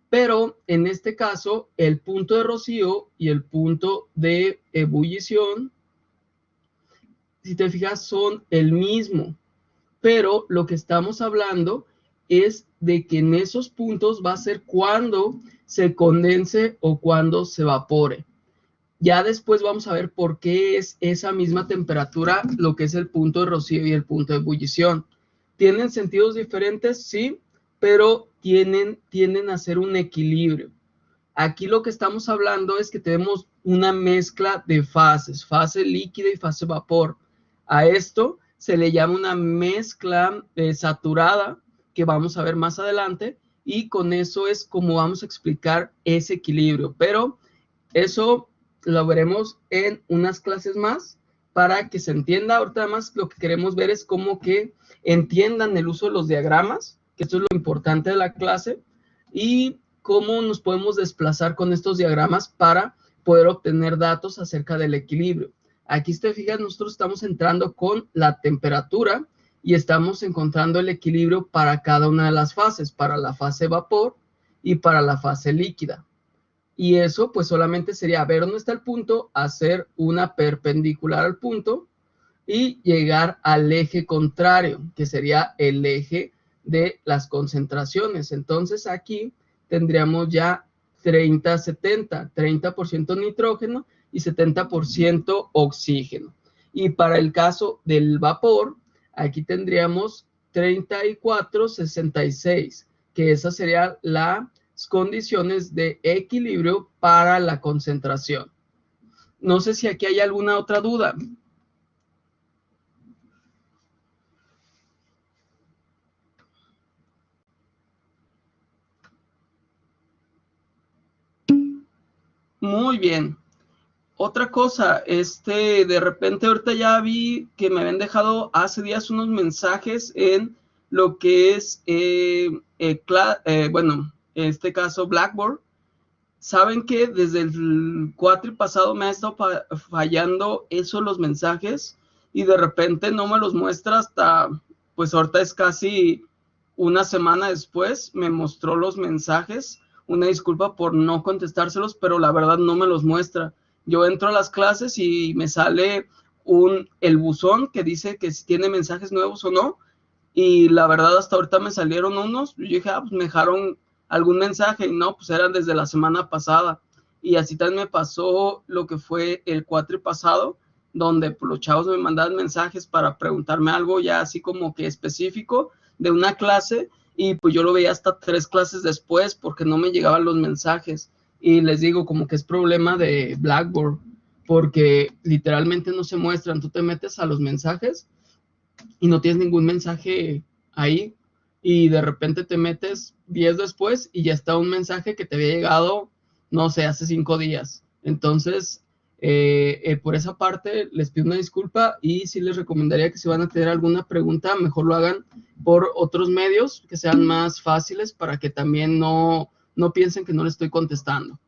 Pero en este caso, el punto de rocío y el punto de ebullición, si te fijas, son el mismo. Pero lo que estamos hablando es de que en esos puntos va a ser cuando se condense o cuando se evapore. Ya después vamos a ver por qué es esa misma temperatura lo que es el punto de rocío y el punto de ebullición. ¿Tienen sentidos diferentes? Sí, pero tienden a ser un equilibrio. Aquí lo que estamos hablando es que tenemos una mezcla de fases, fase líquida y fase vapor. A esto se le llama una mezcla saturada, que vamos a ver más adelante, y con eso es como vamos a explicar ese equilibrio. Pero eso lo veremos en unas clases más para que se entienda. Ahorita además lo que queremos ver es cómo que entiendan el uso de los diagramas, que esto es lo importante de la clase, y cómo nos podemos desplazar con estos diagramas para poder obtener datos acerca del equilibrio. Aquí, si te fijas, nosotros estamos entrando con la temperatura y estamos encontrando el equilibrio para cada una de las fases, para la fase vapor y para la fase líquida. Y eso pues solamente sería ver dónde está el punto, hacer una perpendicular al punto y llegar al eje contrario, que sería el eje de las concentraciones. Entonces aquí tendríamos ya 30-70, 30% nitrógeno y 70% oxígeno. Y para el caso del vapor, aquí tendríamos 34-66, que esa sería las condiciones de equilibrio para la concentración. No sé si aquí hay alguna otra duda. Muy bien. Otra cosa, de repente ahorita ya vi que me habían dejado hace días unos mensajes en lo que es, bueno, en este caso Blackboard. Saben que desde el cuatri pasado me ha estado fallando eso, los mensajes, y de repente no me los muestra hasta, pues ahorita es casi una semana después, me mostró los mensajes. Una disculpa por no contestárselos, pero la verdad no me los muestra. Yo entro a las clases y me sale el buzón que dice que si tiene mensajes nuevos o no, y la verdad hasta ahorita me salieron unos. Yo dije, pues me dejaron algún mensaje, y no, pues eran desde la semana pasada. Y así también me pasó lo que fue el cuatri pasado, donde pues, los chavos me mandaban mensajes para preguntarme algo ya así como que específico de una clase, y pues yo lo veía hasta 3 clases después porque no me llegaban los mensajes. Y les digo, como que es problema de Blackboard, porque literalmente no se muestran. Tú te metes a los mensajes y no tienes ningún mensaje ahí, y de repente te metes 10 después y ya está un mensaje que te había llegado, no sé, hace 5 días. Entonces, por esa parte les pido una disculpa, y sí les recomendaría que si van a tener alguna pregunta, mejor lo hagan por otros medios que sean más fáciles, para que también no piensen que no les estoy contestando.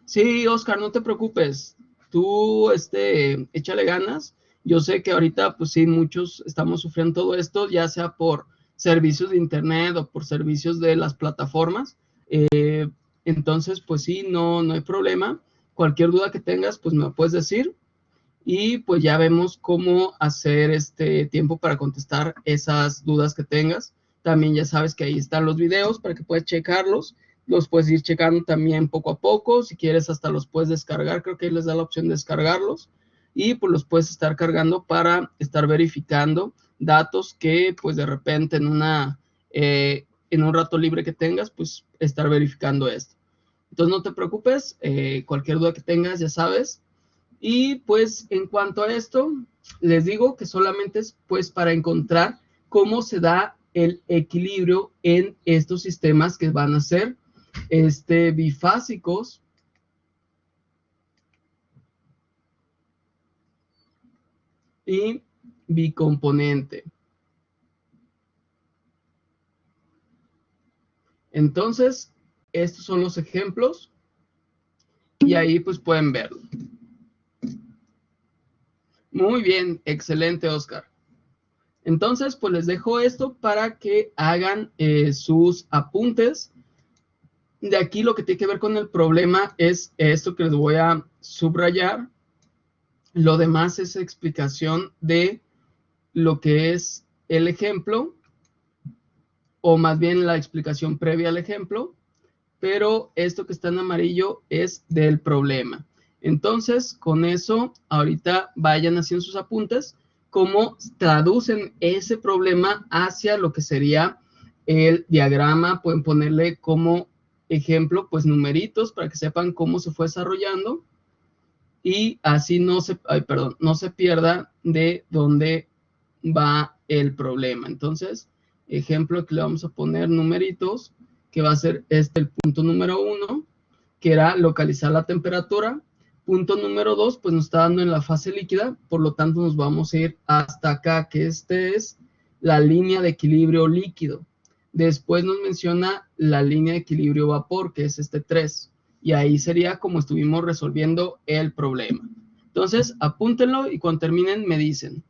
Sí, Oscar, no te preocupes. Tú, échale ganas. Yo sé que ahorita, pues sí, muchos estamos sufriendo todo esto, ya sea por servicios de internet o por servicios de las plataformas. Entonces, pues sí, no hay problema. Cualquier duda que tengas, pues me lo puedes decir, y pues ya vemos cómo hacer este tiempo para contestar esas dudas que tengas. También ya sabes que ahí están los videos para que puedas checarlos. Los puedes ir checando también poco a poco. Si quieres, hasta los puedes descargar. Creo que ahí les da la opción de descargarlos. Y pues los puedes estar cargando para estar verificando datos que pues de repente en un rato libre que tengas, pues estar verificando esto. Entonces no te preocupes, cualquier duda que tengas ya sabes. Y pues en cuanto a esto, les digo que solamente es pues para encontrar cómo se da el equilibrio en estos sistemas que van a ser bifásicos y bicomponente. Entonces, estos son los ejemplos y ahí pues pueden verlo. Muy bien, excelente, Oscar. Entonces, pues les dejo esto para que hagan sus apuntes. De aquí lo que tiene que ver con el problema es esto que les voy a subrayar. Lo demás es explicación de lo que es el ejemplo, o más bien la explicación previa al ejemplo, pero esto que está en amarillo es del problema. Entonces, con eso, ahorita vayan haciendo sus apuntes, cómo traducen ese problema hacia lo que sería el diagrama. Pueden ponerle como ejemplo, pues numeritos para que sepan cómo se fue desarrollando y así no se pierda de dónde va el problema. Entonces, ejemplo que le vamos a poner numeritos, que va a ser el punto número 1, que era localizar la temperatura. Punto número 2, pues nos está dando en la fase líquida, por lo tanto nos vamos a ir hasta acá, que es la línea de equilibrio líquido. Después nos menciona la línea de equilibrio vapor, que es 3. Y ahí sería como estuvimos resolviendo el problema. Entonces, apúntenlo y cuando terminen me dicen.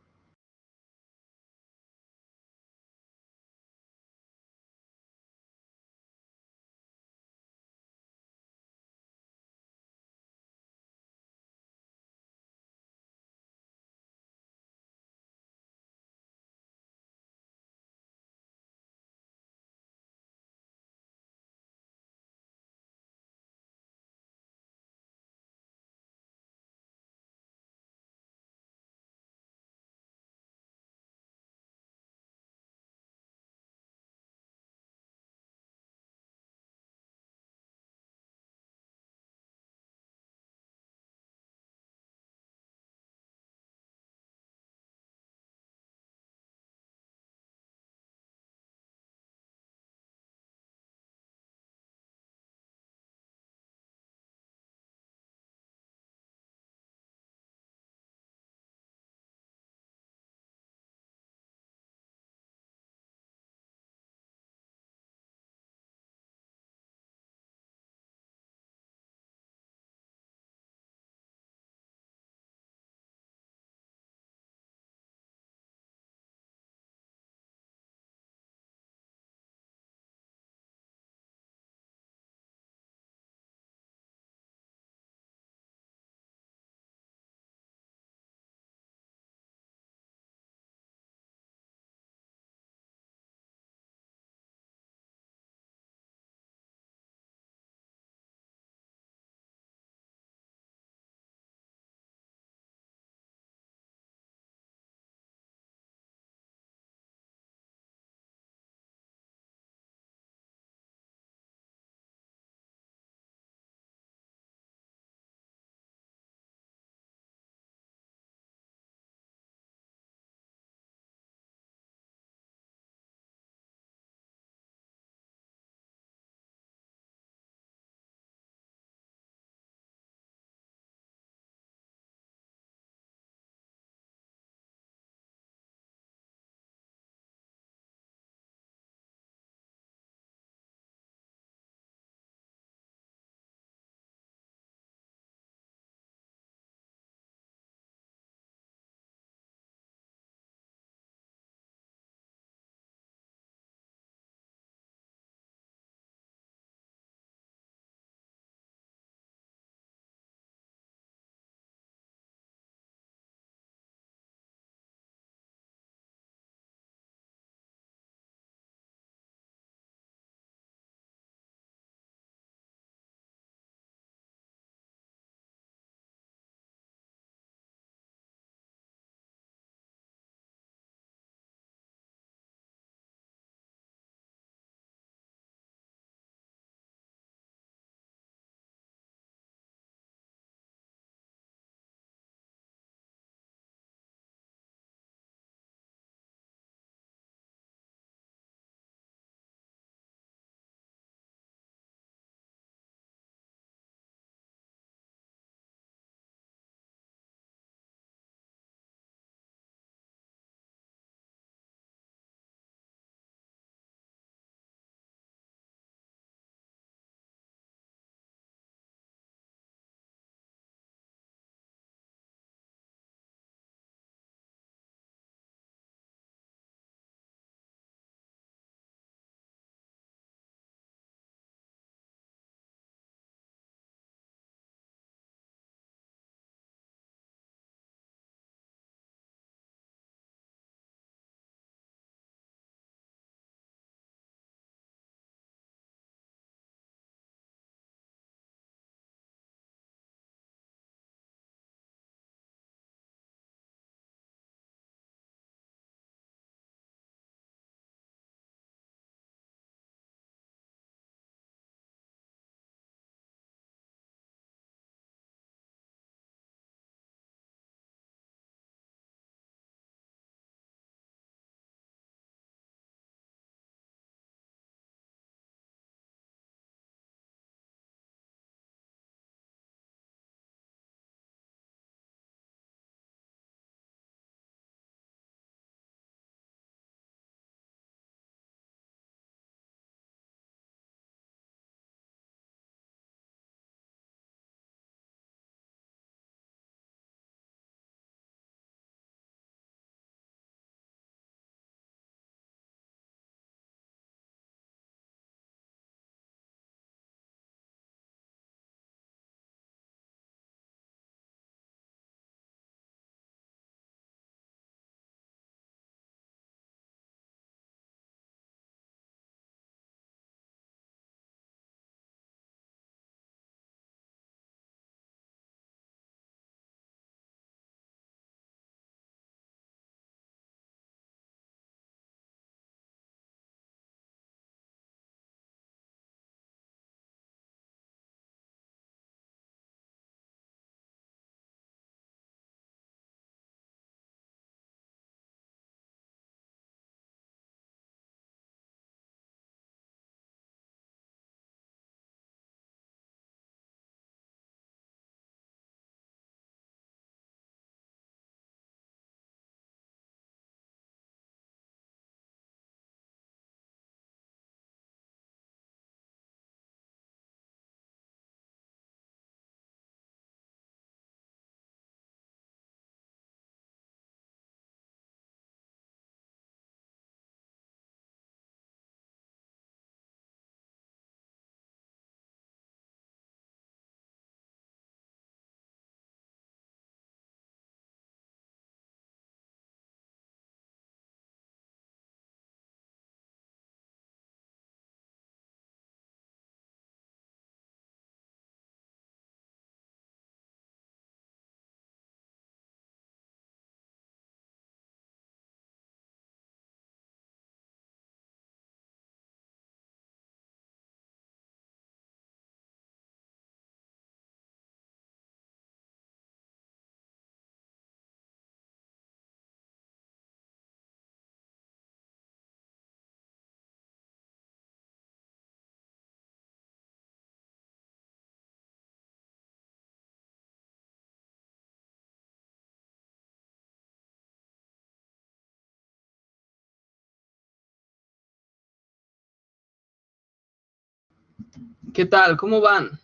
¿Qué tal? ¿Cómo van?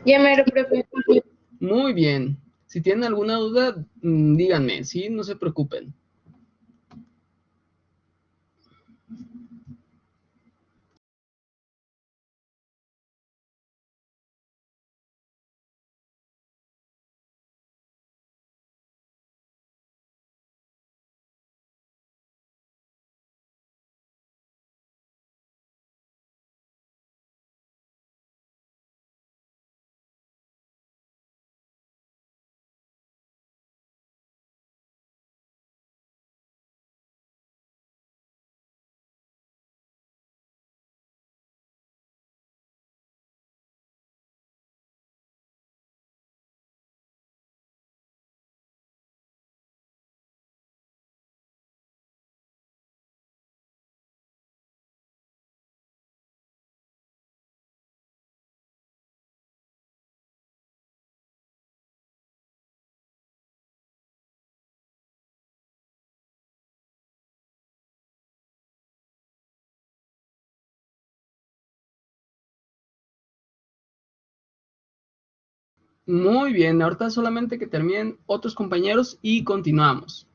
Ya me lo profe. Muy bien. Si tienen alguna duda, díganme, ¿sí? No se preocupen. Muy bien, ahorita solamente que terminen otros compañeros y continuamos.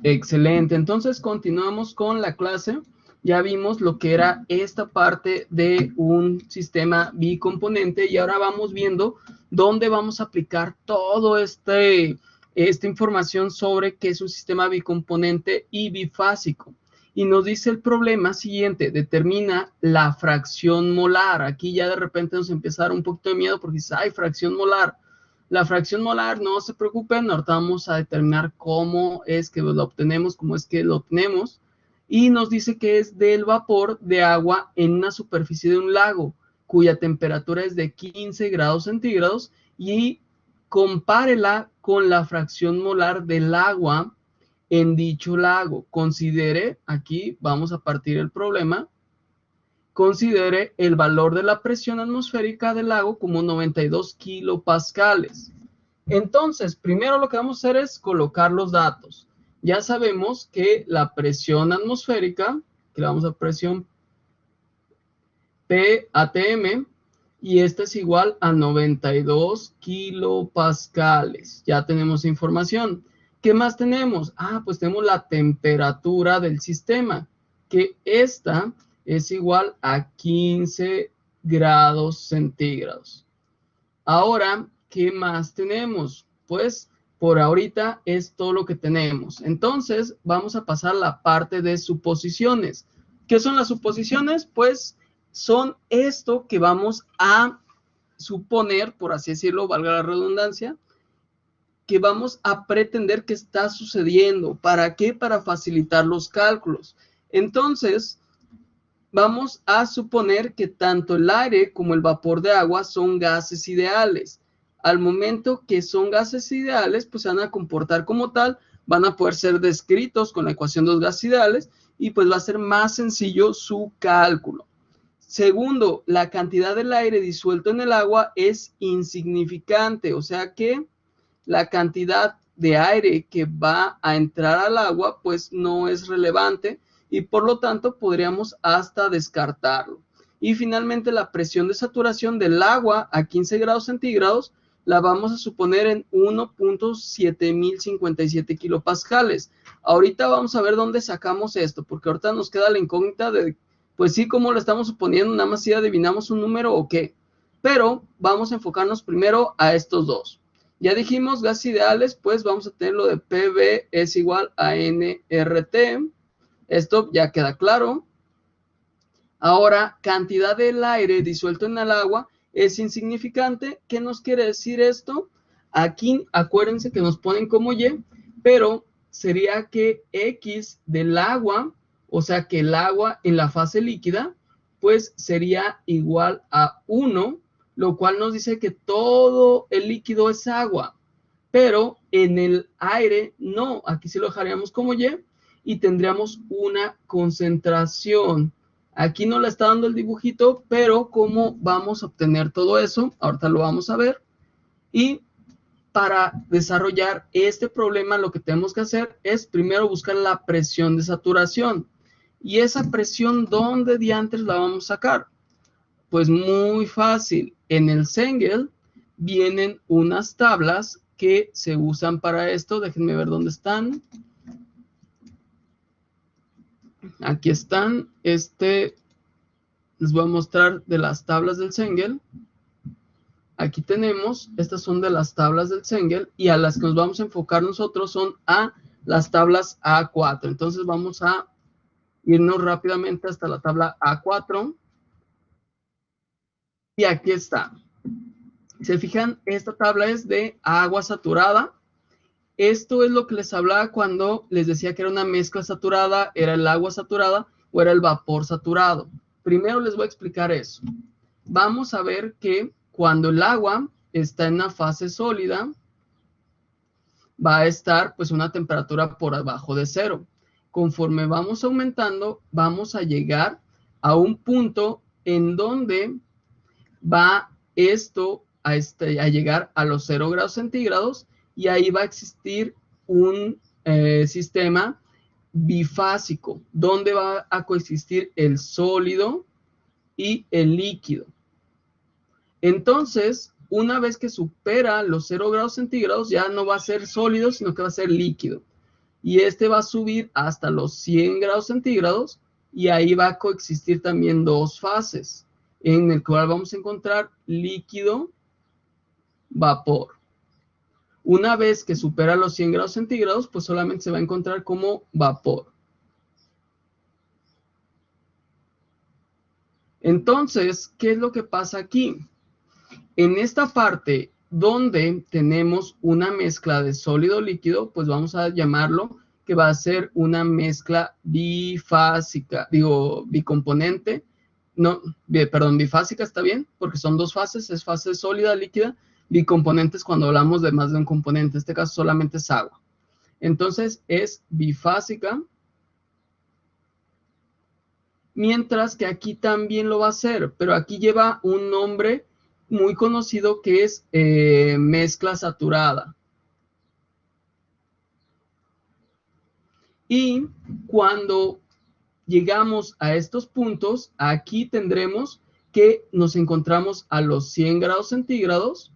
Excelente, entonces continuamos con la clase. Ya vimos lo que era esta parte de un sistema bicomponente y ahora vamos viendo dónde vamos a aplicar todo esta información sobre qué es un sistema bicomponente y bifásico. Y nos dice el problema siguiente, determina la fracción molar. Aquí ya de repente nos empieza a dar un poquito de miedo porque dice, ay, fracción molar. La fracción molar, no se preocupen, ahorita vamos a determinar cómo es que lo obtenemos, cómo es que lo obtenemos. Y nos dice que es del vapor de agua en una superficie de un lago, cuya temperatura es de 15 grados centígrados, y compárela con la fracción molar del agua en dicho lago. Considere, aquí vamos a partir el problema, considere el valor de la presión atmosférica del lago como 92 kilopascales. Entonces, primero lo que vamos a hacer es colocar los datos. Ya sabemos que la presión atmosférica, que le vamos a presión P ATM, y esta es igual a 92 kilopascales. Ya tenemos información. ¿Qué más tenemos? Pues tenemos la temperatura del sistema, que esta es igual a 15 grados centígrados. Ahora, ¿qué más tenemos? Pues por ahorita es todo lo que tenemos. Entonces, vamos a pasar a la parte de suposiciones. ¿Qué son las suposiciones? Pues son esto que vamos a suponer, por así decirlo, valga la redundancia, que vamos a pretender que está sucediendo. ¿Para qué? Para facilitar los cálculos. Entonces, vamos a suponer que tanto el aire como el vapor de agua son gases ideales. Al momento que son gases ideales, pues se van a comportar como tal, van a poder ser descritos con la ecuación de los gases ideales y pues va a ser más sencillo su cálculo. Segundo, la cantidad del aire disuelto en el agua es insignificante, o sea que la cantidad de aire que va a entrar al agua pues no es relevante y por lo tanto podríamos hasta descartarlo. Y finalmente la presión de saturación del agua a 15 grados centígrados la vamos a suponer en 1.7057 kilopascales. Ahorita vamos a ver dónde sacamos esto, porque ahorita nos queda la incógnita de, pues sí, cómo lo estamos suponiendo, nada más si adivinamos un número o qué. Pero vamos a enfocarnos primero a estos dos. Ya dijimos gases ideales, pues vamos a tener lo de PV es igual a nRT. Esto ya queda claro. Ahora, cantidad del aire disuelto en el agua es insignificante. ¿Qué nos quiere decir esto? Aquí acuérdense que nos ponen como Y, pero sería que X del agua, o sea que el agua en la fase líquida, pues sería igual a 1, lo cual nos dice que todo el líquido es agua. pero en el aire no, aquí sí lo dejaríamos como y tendríamos una concentración. Aquí no le está dando el dibujito, pero ¿cómo vamos a obtener todo eso? Ahorita lo vamos a ver. Y para desarrollar este problema, lo que tenemos que hacer es primero buscar la presión de saturación. ¿Y esa presión dónde diantres la vamos a sacar? Pues muy fácil. En el Cengel vienen unas tablas que se usan para esto. Déjenme ver dónde están. Aquí están. Les voy a mostrar de las tablas del Cengel. Aquí tenemos, estas son de las tablas del Cengel y a las que nos vamos a enfocar nosotros son a las tablas A4. Entonces vamos a irnos rápidamente hasta la tabla A4. Y aquí está. Se fijan, esta tabla es de agua saturada. Esto es lo que les hablaba cuando les decía que era una mezcla saturada, era el agua saturada o era el vapor saturado. Primero les voy a explicar eso. Vamos a ver que cuando el agua está en una fase sólida, va a estar pues una temperatura por abajo de 0. Conforme vamos aumentando, vamos a llegar a un punto en donde va esto a llegar a los 0 grados centígrados y ahí va a existir un sistema bifásico, donde va a coexistir el sólido y el líquido. Entonces, una vez que supera los 0 grados centígrados, ya no va a ser sólido, sino que va a ser líquido. Y este va a subir hasta los 100 grados centígrados y ahí va a coexistir también dos fases, en el cual vamos a encontrar líquido, vapor. Una vez que supera los 100 grados centígrados, pues solamente se va a encontrar como vapor. Entonces, ¿qué es lo que pasa aquí? En esta parte donde tenemos una mezcla de sólido líquido, pues vamos a llamarlo que va a ser una mezcla bifásica, bicomponente. No, perdón, bifásica está bien, porque son dos fases, es fase sólida, líquida, bicomponentes cuando hablamos de más de un componente, en este caso solamente es agua. Entonces es bifásica, mientras que aquí también lo va a hacer, pero aquí lleva un nombre muy conocido que es mezcla saturada. Y cuando llegamos a estos puntos, aquí tendremos que nos encontramos a los 100 grados centígrados,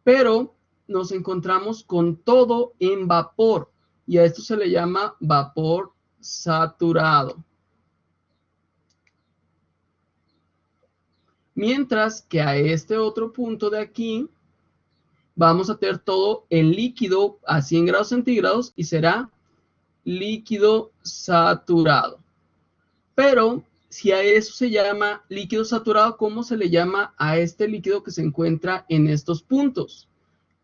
pero nos encontramos con todo en vapor, y a esto se le llama vapor saturado. Mientras que a este otro punto de aquí, vamos a tener todo en líquido a 100 grados centígrados y será líquido saturado. Pero si a eso se llama líquido saturado, ¿cómo se le llama a este líquido que se encuentra en estos puntos?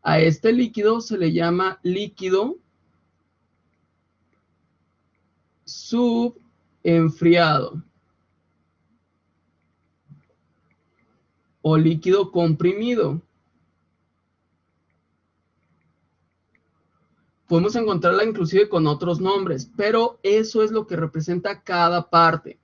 A este líquido se le llama líquido subenfriado o líquido comprimido. Podemos encontrarla inclusive con otros nombres, pero eso es lo que representa cada parte.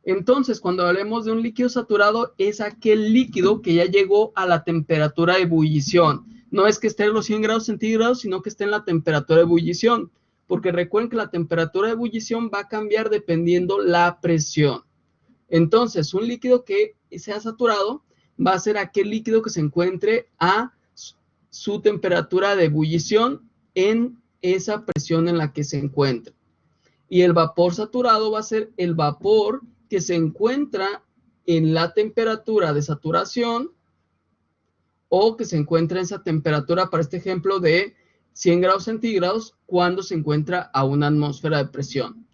Entonces, cuando hablemos de un líquido saturado, es aquel líquido que ya llegó a la temperatura de ebullición. No es que esté en los 100 grados centígrados, sino que esté en la temperatura de ebullición. Porque recuerden que la temperatura de ebullición va a cambiar dependiendo la presión. Entonces, un líquido que sea saturado va a ser aquel líquido que se encuentre a su temperatura de ebullición en esa presión en la que se encuentra. Y el vapor saturado va a ser el vapor que se encuentra en la temperatura de saturación o que se encuentra en esa temperatura, para este ejemplo, de 100 grados centígrados cuando se encuentra a una atmósfera de presión.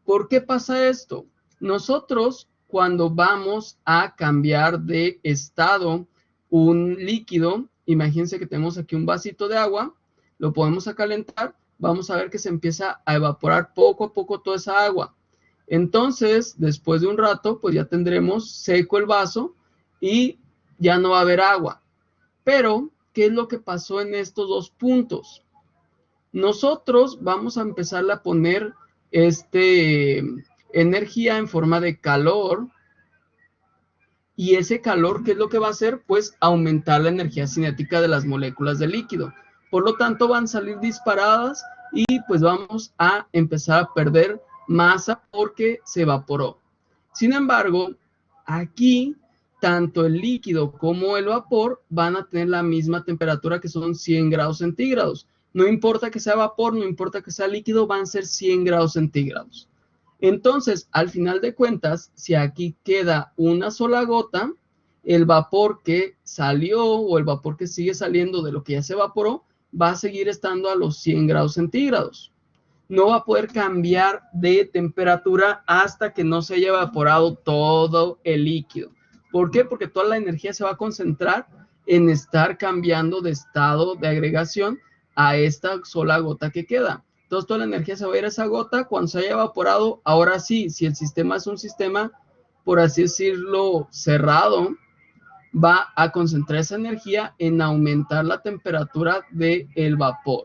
¿Por qué pasa esto? Nosotros, cuando vamos a cambiar de estado un líquido, imagínense que tenemos aquí un vasito de agua, lo podemos a calentar, vamos a ver que se empieza a evaporar poco a poco toda esa agua. Entonces, después de un rato, pues ya tendremos seco el vaso y ya no va a haber agua. Pero ¿qué es lo que pasó en estos dos puntos? Nosotros vamos a empezar a poner energía en forma de calor, y ese calor, ¿qué es lo que va a hacer? Pues aumentar la energía cinética de las moléculas de líquido. Por lo tanto, van a salir disparadas y pues vamos a empezar a perder masa porque se evaporó. Sin embargo, aquí tanto el líquido como el vapor van a tener la misma temperatura, que son 100 grados centígrados. No importa que sea vapor, no importa que sea líquido, van a ser 100 grados centígrados. Entonces, al final de cuentas, si aquí queda una sola gota, el vapor que salió o el vapor que sigue saliendo de lo que ya se evaporó va a seguir estando a los 100 grados centígrados. No va a poder cambiar de temperatura hasta que no se haya evaporado todo el líquido. ¿Por qué? Porque toda la energía se va a concentrar en estar cambiando de estado de agregación a esta sola gota que queda. Entonces toda la energía se va a ir a esa gota. Cuando se haya evaporado, ahora sí, si el sistema es un sistema, por así decirlo, cerrado, va a concentrar esa energía en aumentar la temperatura del vapor.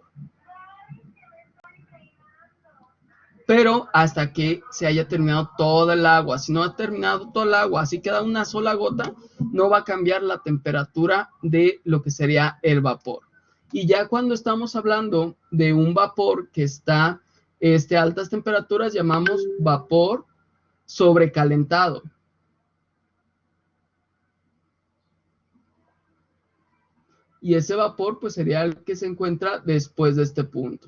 Pero hasta que se haya terminado toda el agua. Si no ha terminado todo el agua, así queda una sola gota, no va a cambiar la temperatura de lo que sería el vapor. Y ya cuando estamos hablando de un vapor que está a altas temperaturas, llamamos vapor sobrecalentado. Y ese vapor pues sería el que se encuentra después de este punto.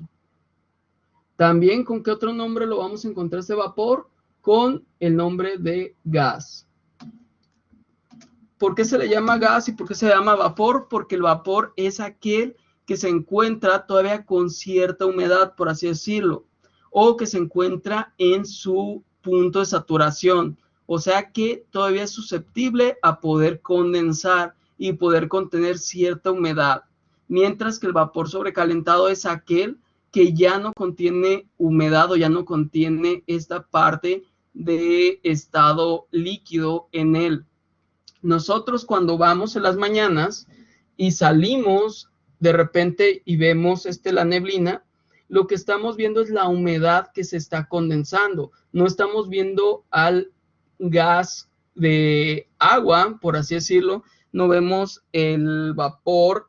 También, ¿con qué otro nombre lo vamos a encontrar ese vapor? Con el nombre de gas. ¿Por qué se le llama gas y por qué se le llama vapor? Porque el vapor es aquel que se encuentra todavía con cierta humedad, por así decirlo, o que se encuentra en su punto de saturación, o sea que todavía es susceptible a poder condensar y poder contener cierta humedad, mientras que el vapor sobrecalentado es aquel que ya no contiene humedad o ya no contiene esta parte de estado líquido en él. Nosotros cuando vamos en las mañanas y salimos de repente y vemos la neblina, lo que estamos viendo es la humedad que se está condensando. No estamos viendo al gas de agua, por así decirlo. No vemos el vapor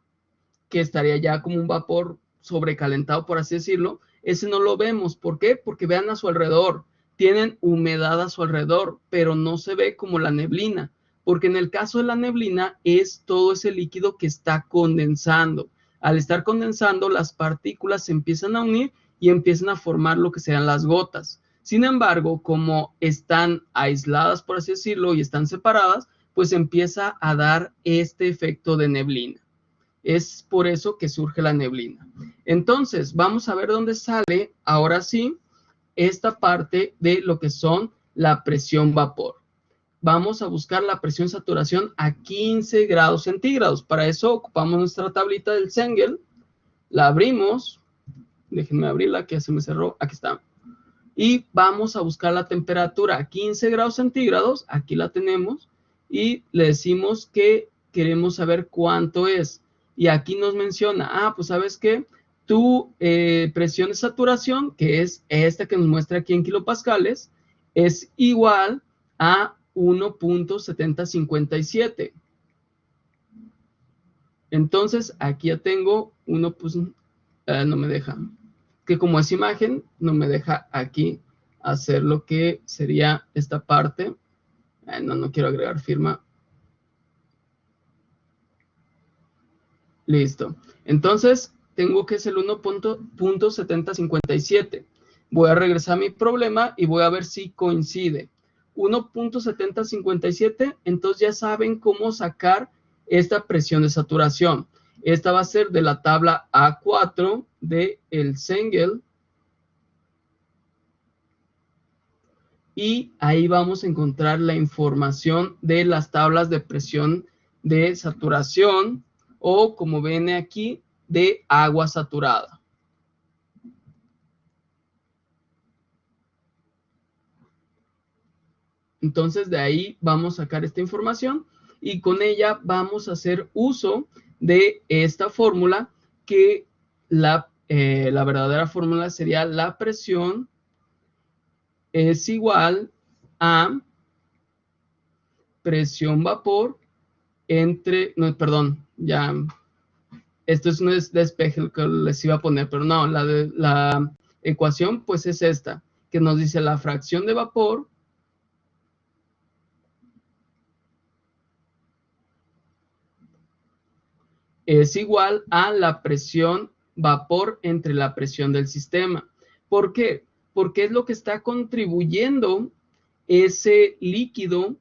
que estaría ya como un vapor sobrecalentado, por así decirlo. Ese no lo vemos. ¿Por qué? Porque vean a su alrededor. Tienen humedad a su alrededor, pero no se ve como la neblina. Porque en el caso de la neblina es todo ese líquido que está condensando. Al estar condensando, las partículas se empiezan a unir y empiezan a formar lo que sean las gotas. Sin embargo, como están aisladas, por así decirlo, y están separadas, pues empieza a dar este efecto de neblina. Es por eso que surge la neblina. Entonces, vamos a ver dónde sale, ahora sí, esta parte de lo que son la presión vapor. Vamos a buscar la presión saturación a 15 grados centígrados. Para eso ocupamos nuestra tablita del Cengel, la abrimos, déjenme abrirla que ya se me cerró, aquí está. Y vamos a buscar la temperatura a 15 grados centígrados, aquí la tenemos, y le decimos que queremos saber cuánto es. Y aquí nos menciona, pues ¿sabes qué? Tu presión de saturación, que es esta que nos muestra aquí en kilopascales, es igual a 1.7057. Entonces, aquí ya tengo no me deja, que como es imagen, no me deja aquí hacer lo que sería esta parte. No quiero agregar firma. Listo. Entonces, tengo que es el 1.7057. Voy a regresar a mi problema y voy a ver si coincide. 1.7057, entonces ya saben cómo sacar esta presión de saturación. Esta va a ser de la tabla A4 de el Cengel. Y ahí vamos a encontrar la información de las tablas de presión de saturación, o como ven aquí, de agua saturada. Entonces de ahí vamos a sacar esta información y con ella vamos a hacer uso de esta fórmula, que la verdadera fórmula sería la presión es igual a presión vapor entre, no, perdón, ya, esto es un despeje que les iba a poner, pero no, la ecuación pues es esta, que nos dice la fracción de vapor es igual a la presión vapor entre la presión del sistema. ¿Por qué? Porque es lo que está contribuyendo ese líquido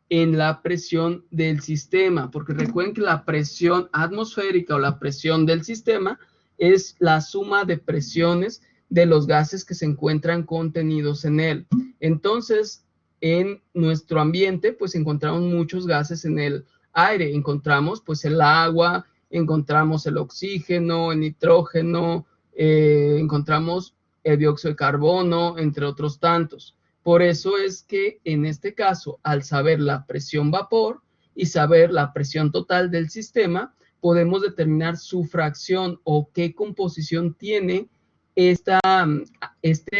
en la presión del sistema, porque recuerden que la presión atmosférica o la presión del sistema es la suma de presiones de los gases que se encuentran contenidos en él. Entonces, en nuestro ambiente, pues encontramos muchos gases en el aire. Encontramos pues el agua, encontramos el oxígeno, el nitrógeno, encontramos el dióxido de carbono, entre otros tantos. Por eso es que en este caso, al saber la presión vapor y saber la presión total del sistema, podemos determinar su fracción o qué composición tiene este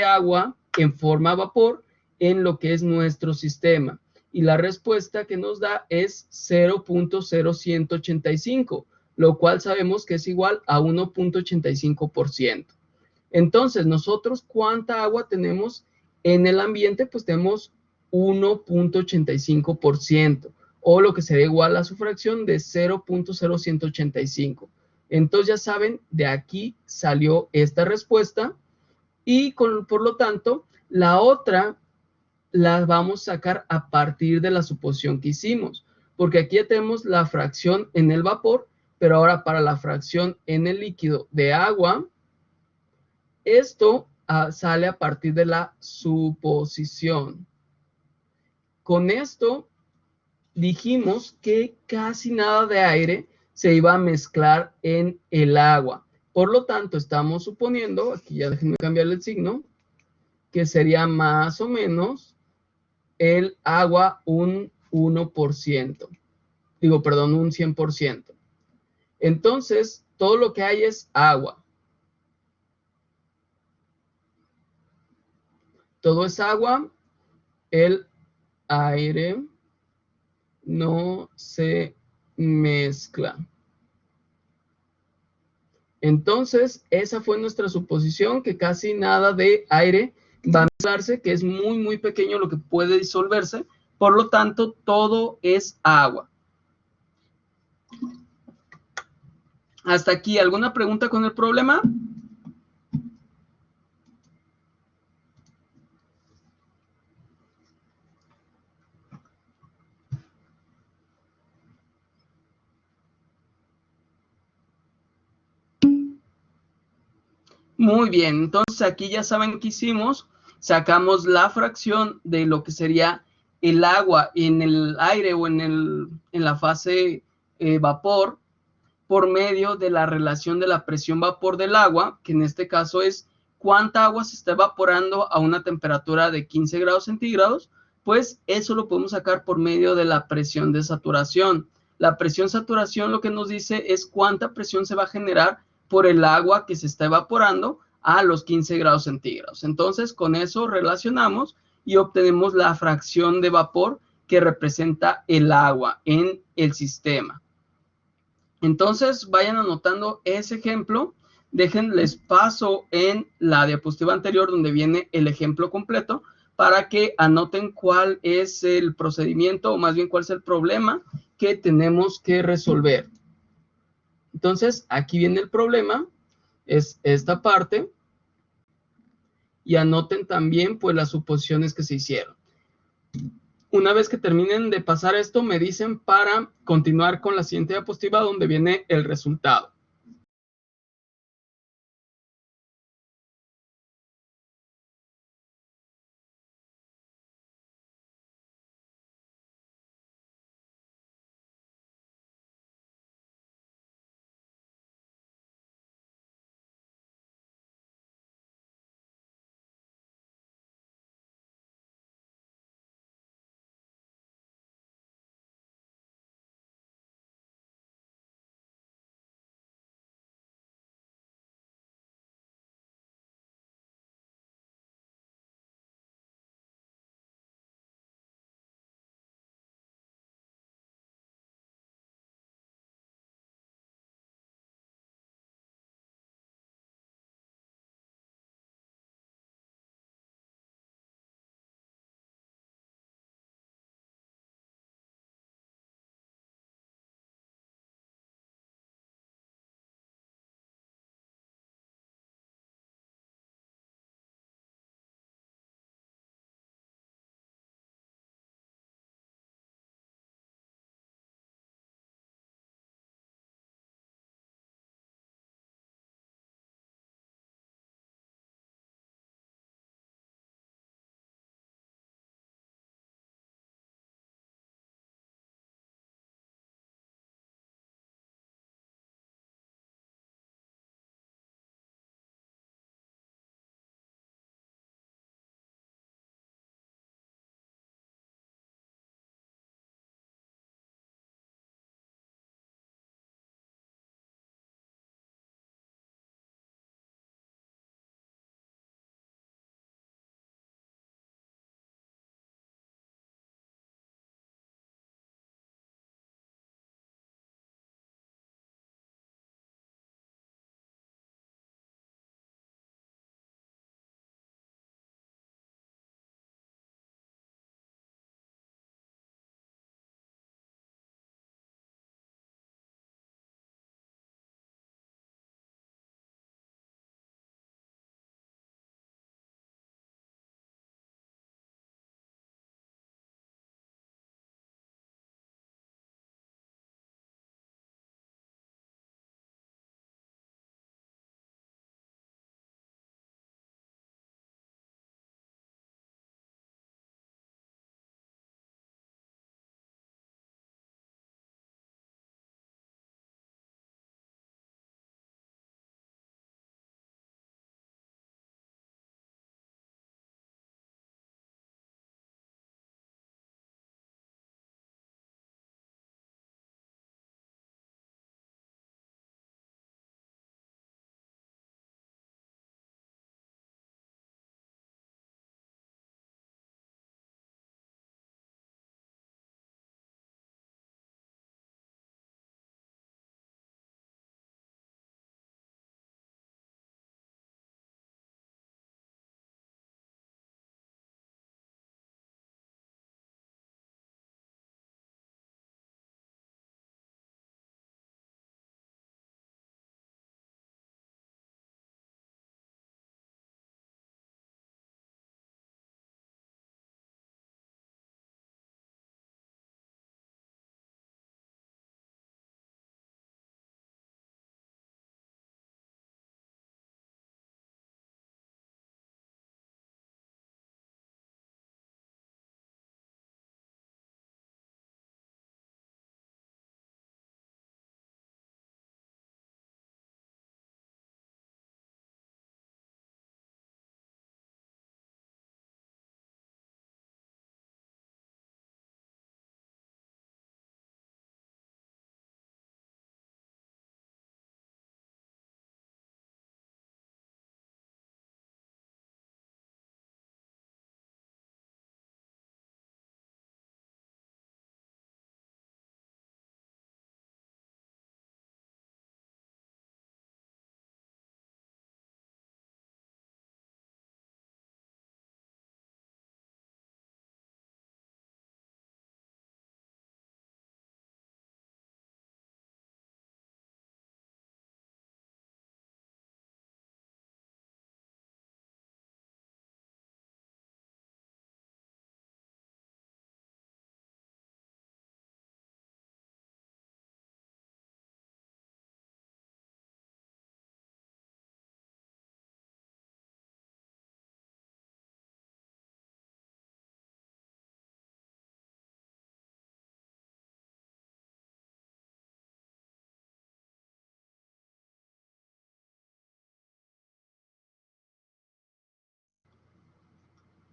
agua en forma vapor en lo que es nuestro sistema. Y la respuesta que nos da es 0.0185, lo cual sabemos que es igual a 1.85%. Entonces, nosotros, ¿cuánta agua tenemos en el ambiente? Pues tenemos 1.85%, o lo que sería igual a su fracción de 0.0185. Entonces, ya saben, de aquí salió esta respuesta, y por lo tanto, la otra la vamos a sacar a partir de la suposición que hicimos, porque aquí ya tenemos la fracción en el vapor, pero ahora para la fracción en el líquido de agua, esto sale a partir de la suposición. Con esto dijimos que casi nada de aire se iba a mezclar en el agua. Por lo tanto, estamos suponiendo, aquí ya déjenme cambiarle el signo, que sería más o menos el agua un 1%. Digo, perdón, un 100%. Entonces, todo lo que hay es agua. Todo es agua. El aire no se mezcla. Entonces, esa fue nuestra suposición, que casi nada de aire va a mezclarse, que es muy, muy pequeño lo que puede disolverse. Por lo tanto, todo es agua. Hasta aquí, ¿alguna pregunta con el problema? Muy bien, entonces aquí ya saben qué hicimos. Sacamos la fracción de lo que sería el agua en el aire o en la fase vapor, por medio de la relación de la presión vapor del agua, que en este caso es cuánta agua se está evaporando a una temperatura de 15 grados centígrados. Pues eso lo podemos sacar por medio de la presión de saturación. La presión saturación lo que nos dice es cuánta presión se va a generar por el agua que se está evaporando a los 15 grados centígrados. Entonces, con eso relacionamos y obtenemos la fracción de vapor que representa el agua en el sistema. Entonces, vayan anotando ese ejemplo. Les paso en la diapositiva anterior donde viene el ejemplo completo para que anoten cuál es el procedimiento, o más bien cuál es el problema que tenemos que resolver. Entonces, aquí viene el problema, es esta parte, y anoten también pues las suposiciones que se hicieron. Una vez que terminen de pasar esto, me dicen para continuar con la siguiente diapositiva donde viene el resultado.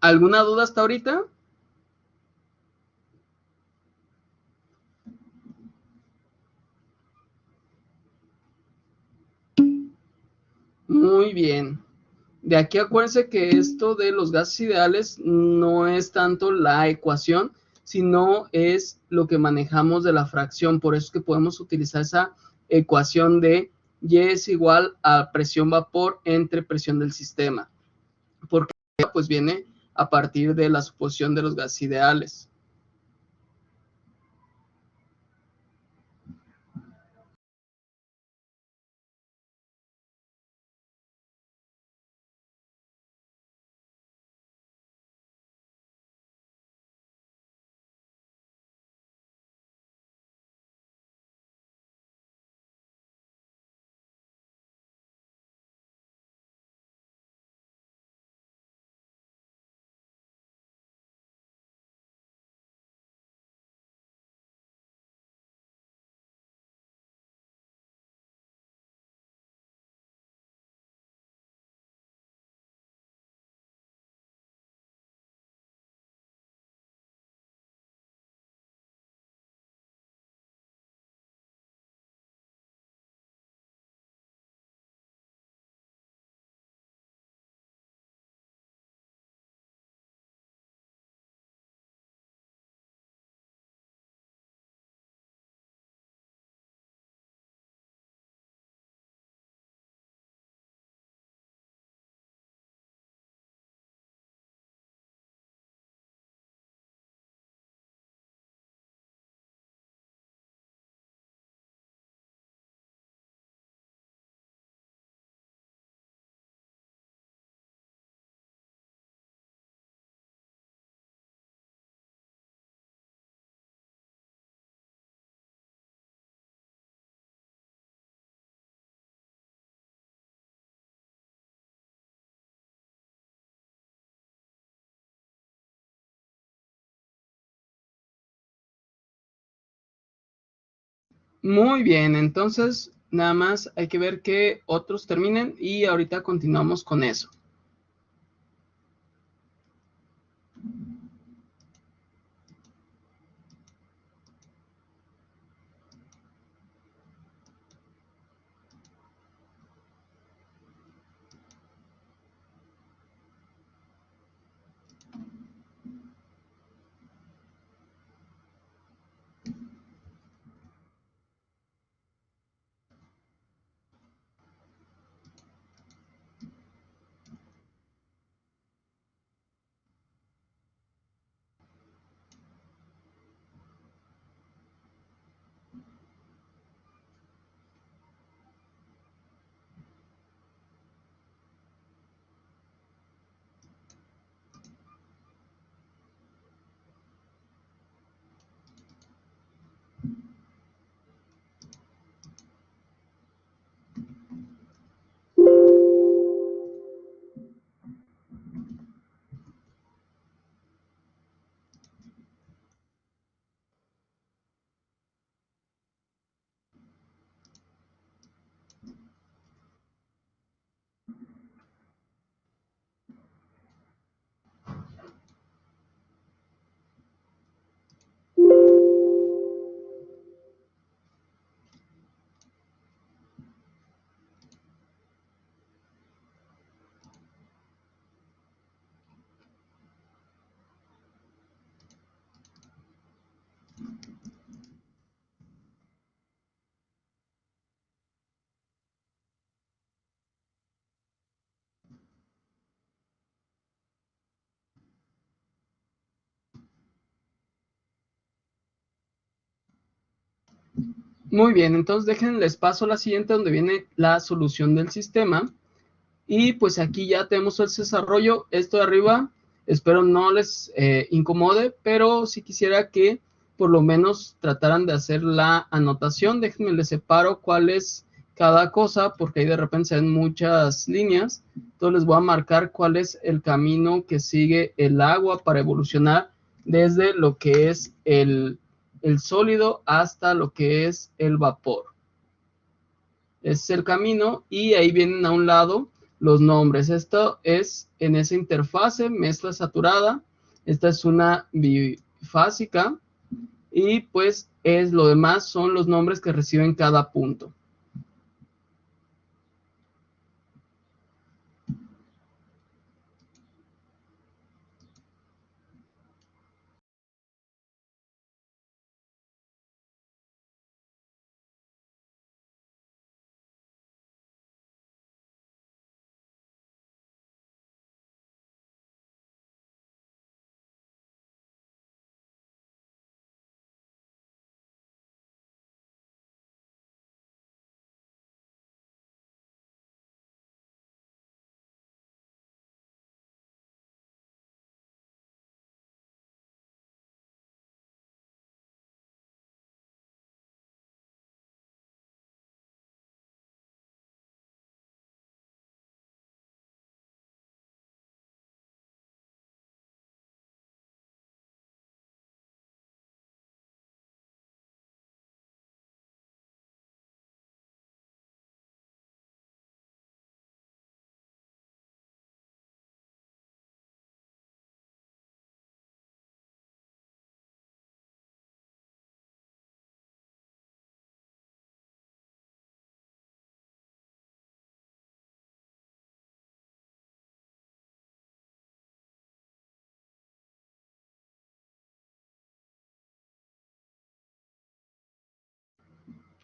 ¿Alguna duda hasta ahorita? Muy bien. De aquí acuérdense que esto de los gases ideales no es tanto la ecuación, sino es lo que manejamos de la fracción. Por eso es que podemos utilizar esa ecuación de Y es igual a presión vapor entre presión del sistema. Porque pues viene a partir de la suposición de los gases ideales. Muy bien, entonces nada más hay que ver que otros terminen y ahorita continuamos con eso. Muy bien, entonces déjenles paso a la siguiente donde viene la solución del sistema. Y pues aquí ya tenemos el desarrollo. Esto de arriba espero no les incomode, pero sí quisiera que por lo menos trataran de hacer la anotación. Déjenme les separo cuál es cada cosa, porque ahí de repente se ven muchas líneas. Entonces les voy a marcar cuál es el camino que sigue el agua para evolucionar desde lo que es el sólido hasta lo que es el vapor. Ese es el camino y ahí vienen a un lado los nombres. Esto es en esa interfase, mezcla saturada. Esta es una bifásica. Y pues lo demás son los nombres que reciben cada punto.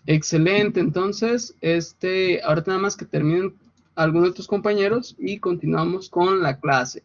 Excelente, entonces, ahorita nada más que terminen algunos de tus compañeros y continuamos con la clase.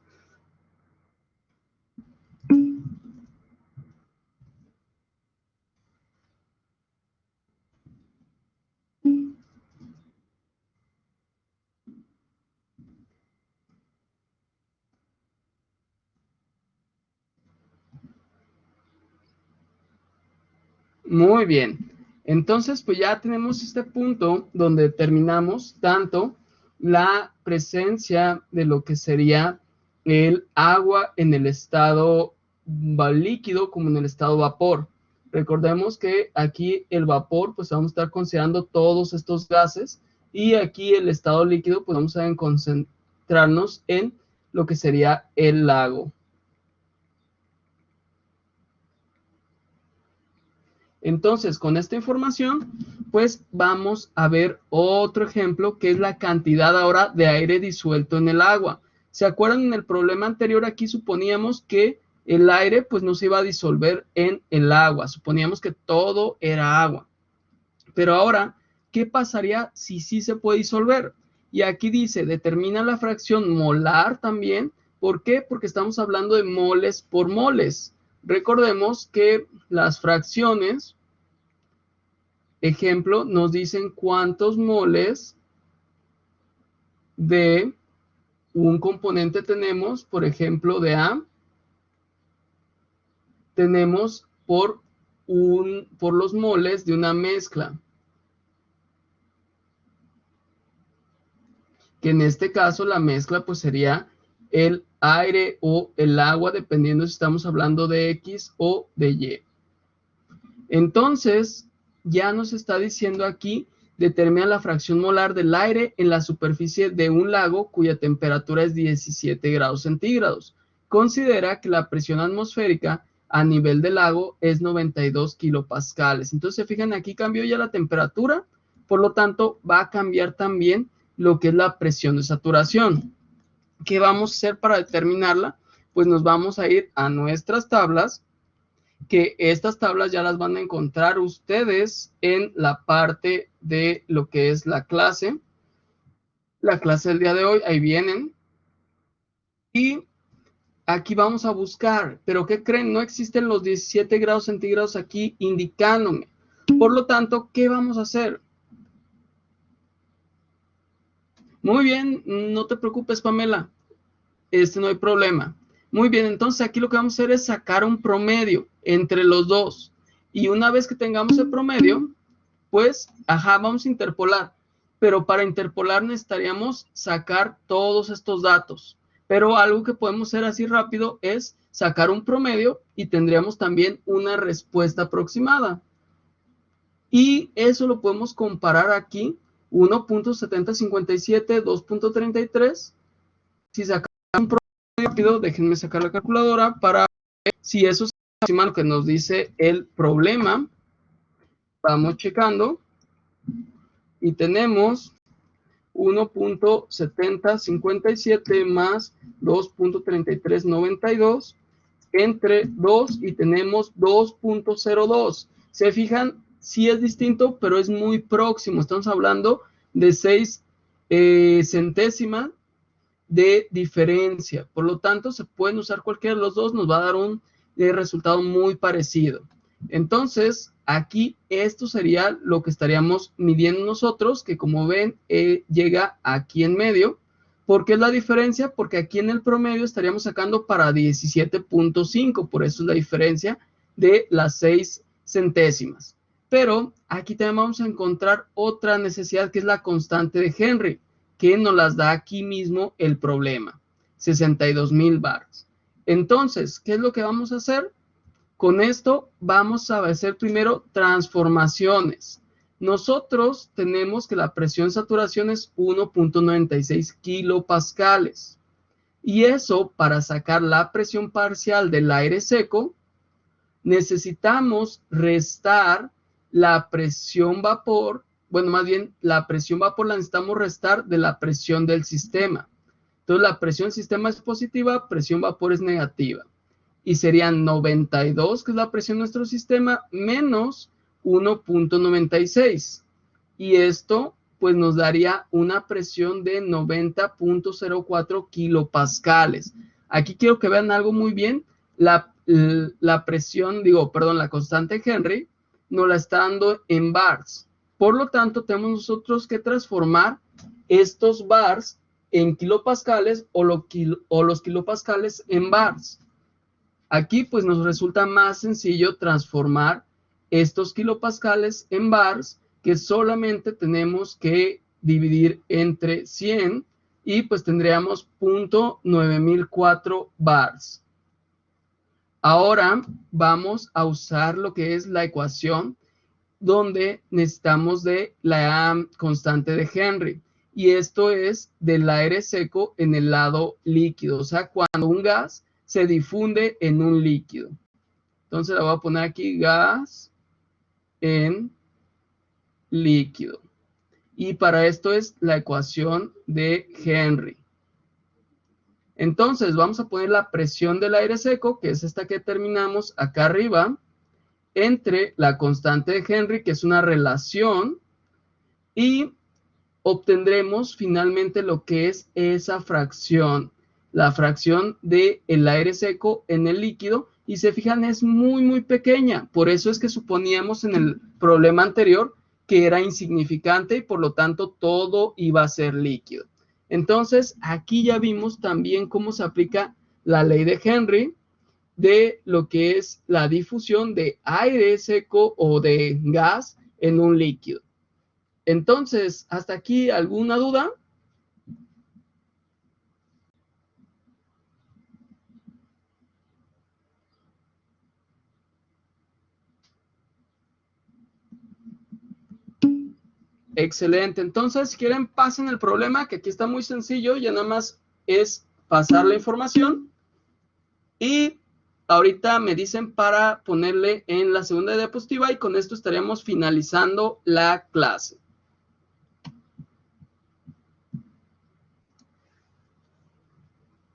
Muy bien, entonces pues ya tenemos este punto donde determinamos tanto la presencia de lo que sería el agua en el estado líquido como en el estado vapor. Recordemos que aquí el vapor pues vamos a estar considerando todos estos gases y aquí el estado líquido pues vamos a concentrarnos en lo que sería el lago. Entonces, con esta información, pues vamos a ver otro ejemplo que es la cantidad ahora de aire disuelto en el agua. ¿Se acuerdan? En el problema anterior aquí suponíamos que el aire pues no se iba a disolver en el agua, suponíamos que todo era agua. Pero ahora, ¿qué pasaría si sí se puede disolver? Y aquí dice, determina la fracción molar también. ¿Por qué? Porque estamos hablando de moles por moles. Recordemos que las fracciones, ejemplo, nos dicen cuántos moles de un componente tenemos, por ejemplo, de A, tenemos por los moles de una mezcla, que en este caso la mezcla pues sería el aire o el agua, dependiendo si estamos hablando de X o de Y. Entonces, ya nos está diciendo aquí, determina la fracción molar del aire en la superficie de un lago cuya temperatura es 17 grados centígrados. Considera que la presión atmosférica a nivel del lago es 92 kilopascales. Entonces, se fijan, aquí cambió ya la temperatura, por lo tanto, va a cambiar también lo que es la presión de saturación. ¿Qué vamos a hacer para determinarla? Pues nos vamos a ir a nuestras tablas, que estas tablas ya las van a encontrar ustedes en la parte de lo que es la clase del día de hoy, ahí vienen. Y aquí vamos a buscar, pero ¿qué creen? No existen los 17 grados centígrados aquí indicándome. Por lo tanto, ¿qué vamos a hacer? Muy bien, no te preocupes, Pamela. No hay problema. Muy bien, entonces aquí lo que vamos a hacer es sacar un promedio entre los dos. Y una vez que tengamos el promedio, pues, vamos a interpolar. Pero para interpolar necesitaríamos sacar todos estos datos. Pero algo que podemos hacer así rápido es sacar un promedio y tendríamos también una respuesta aproximada. Y eso lo podemos comparar aquí 1.7057, 2.33. Si sacamos un promedio rápido, déjenme sacar la calculadora para ver si eso se aproxima a lo que nos dice el problema. Vamos checando y tenemos 1.7057 más 2.3392 entre 2 y tenemos 2.02. ¿Se fijan? Sí es distinto, pero es muy próximo. Estamos hablando de 6 centésimas de diferencia. Por lo tanto, se pueden usar cualquiera de los dos. Nos va a dar un resultado muy parecido. Entonces, aquí esto sería lo que estaríamos midiendo nosotros, que como ven, llega aquí en medio. ¿Por qué es la diferencia? Porque aquí en el promedio estaríamos sacando para 17.5, por eso es la diferencia de las 6 centésimas. Pero aquí también vamos a encontrar otra necesidad, que es la constante de Henry, que nos las da aquí mismo el problema, 62,000 bars. Entonces, ¿qué es lo que vamos a hacer? Con esto vamos a hacer primero transformaciones. Nosotros tenemos que la presión saturación es 1.96 kilopascales. Y eso, para sacar la presión parcial del aire seco, necesitamos restar la presión vapor. Bueno, más bien, la presión vapor la necesitamos restar de la presión del sistema. Entonces, la presión del sistema es positiva, presión vapor es negativa. Y serían 92, que es la presión de nuestro sistema, menos 1.96. Y esto, pues, nos daría una presión de 90.04 kilopascales. Aquí quiero que vean algo muy bien. La presión, la constante Henry, nos la está dando en bars. Por lo tanto, tenemos nosotros que transformar estos bars en kilopascales o los kilopascales en bars. Aquí pues nos resulta más sencillo transformar estos kilopascales en bars, que solamente tenemos que dividir entre 100 y pues tendríamos 0.9004 bars. Ahora vamos a usar lo que es la ecuación donde necesitamos de la constante de Henry. Y esto es del aire seco en el lado líquido, o sea, cuando un gas se difunde en un líquido. Entonces le voy a poner aquí gas en líquido. Y para esto es la ecuación de Henry. Entonces vamos a poner la presión del aire seco, que es esta que terminamos acá arriba, entre la constante de Henry, que es una relación, y obtendremos finalmente lo que es esa fracción, la fracción del aire seco en el líquido, y se fijan, es muy, muy pequeña. Por eso es que suponíamos en el problema anterior que era insignificante y por lo tanto todo iba a ser líquido. Entonces, aquí ya vimos también cómo se aplica la ley de Henry de lo que es la difusión de aire seco o de gas en un líquido. Entonces, ¿hasta aquí alguna duda? Excelente. Entonces, si quieren, pasen el problema, que aquí está muy sencillo. Ya nada más es pasar la información. Y ahorita me dicen para ponerle en la segunda diapositiva y con esto estaríamos finalizando la clase.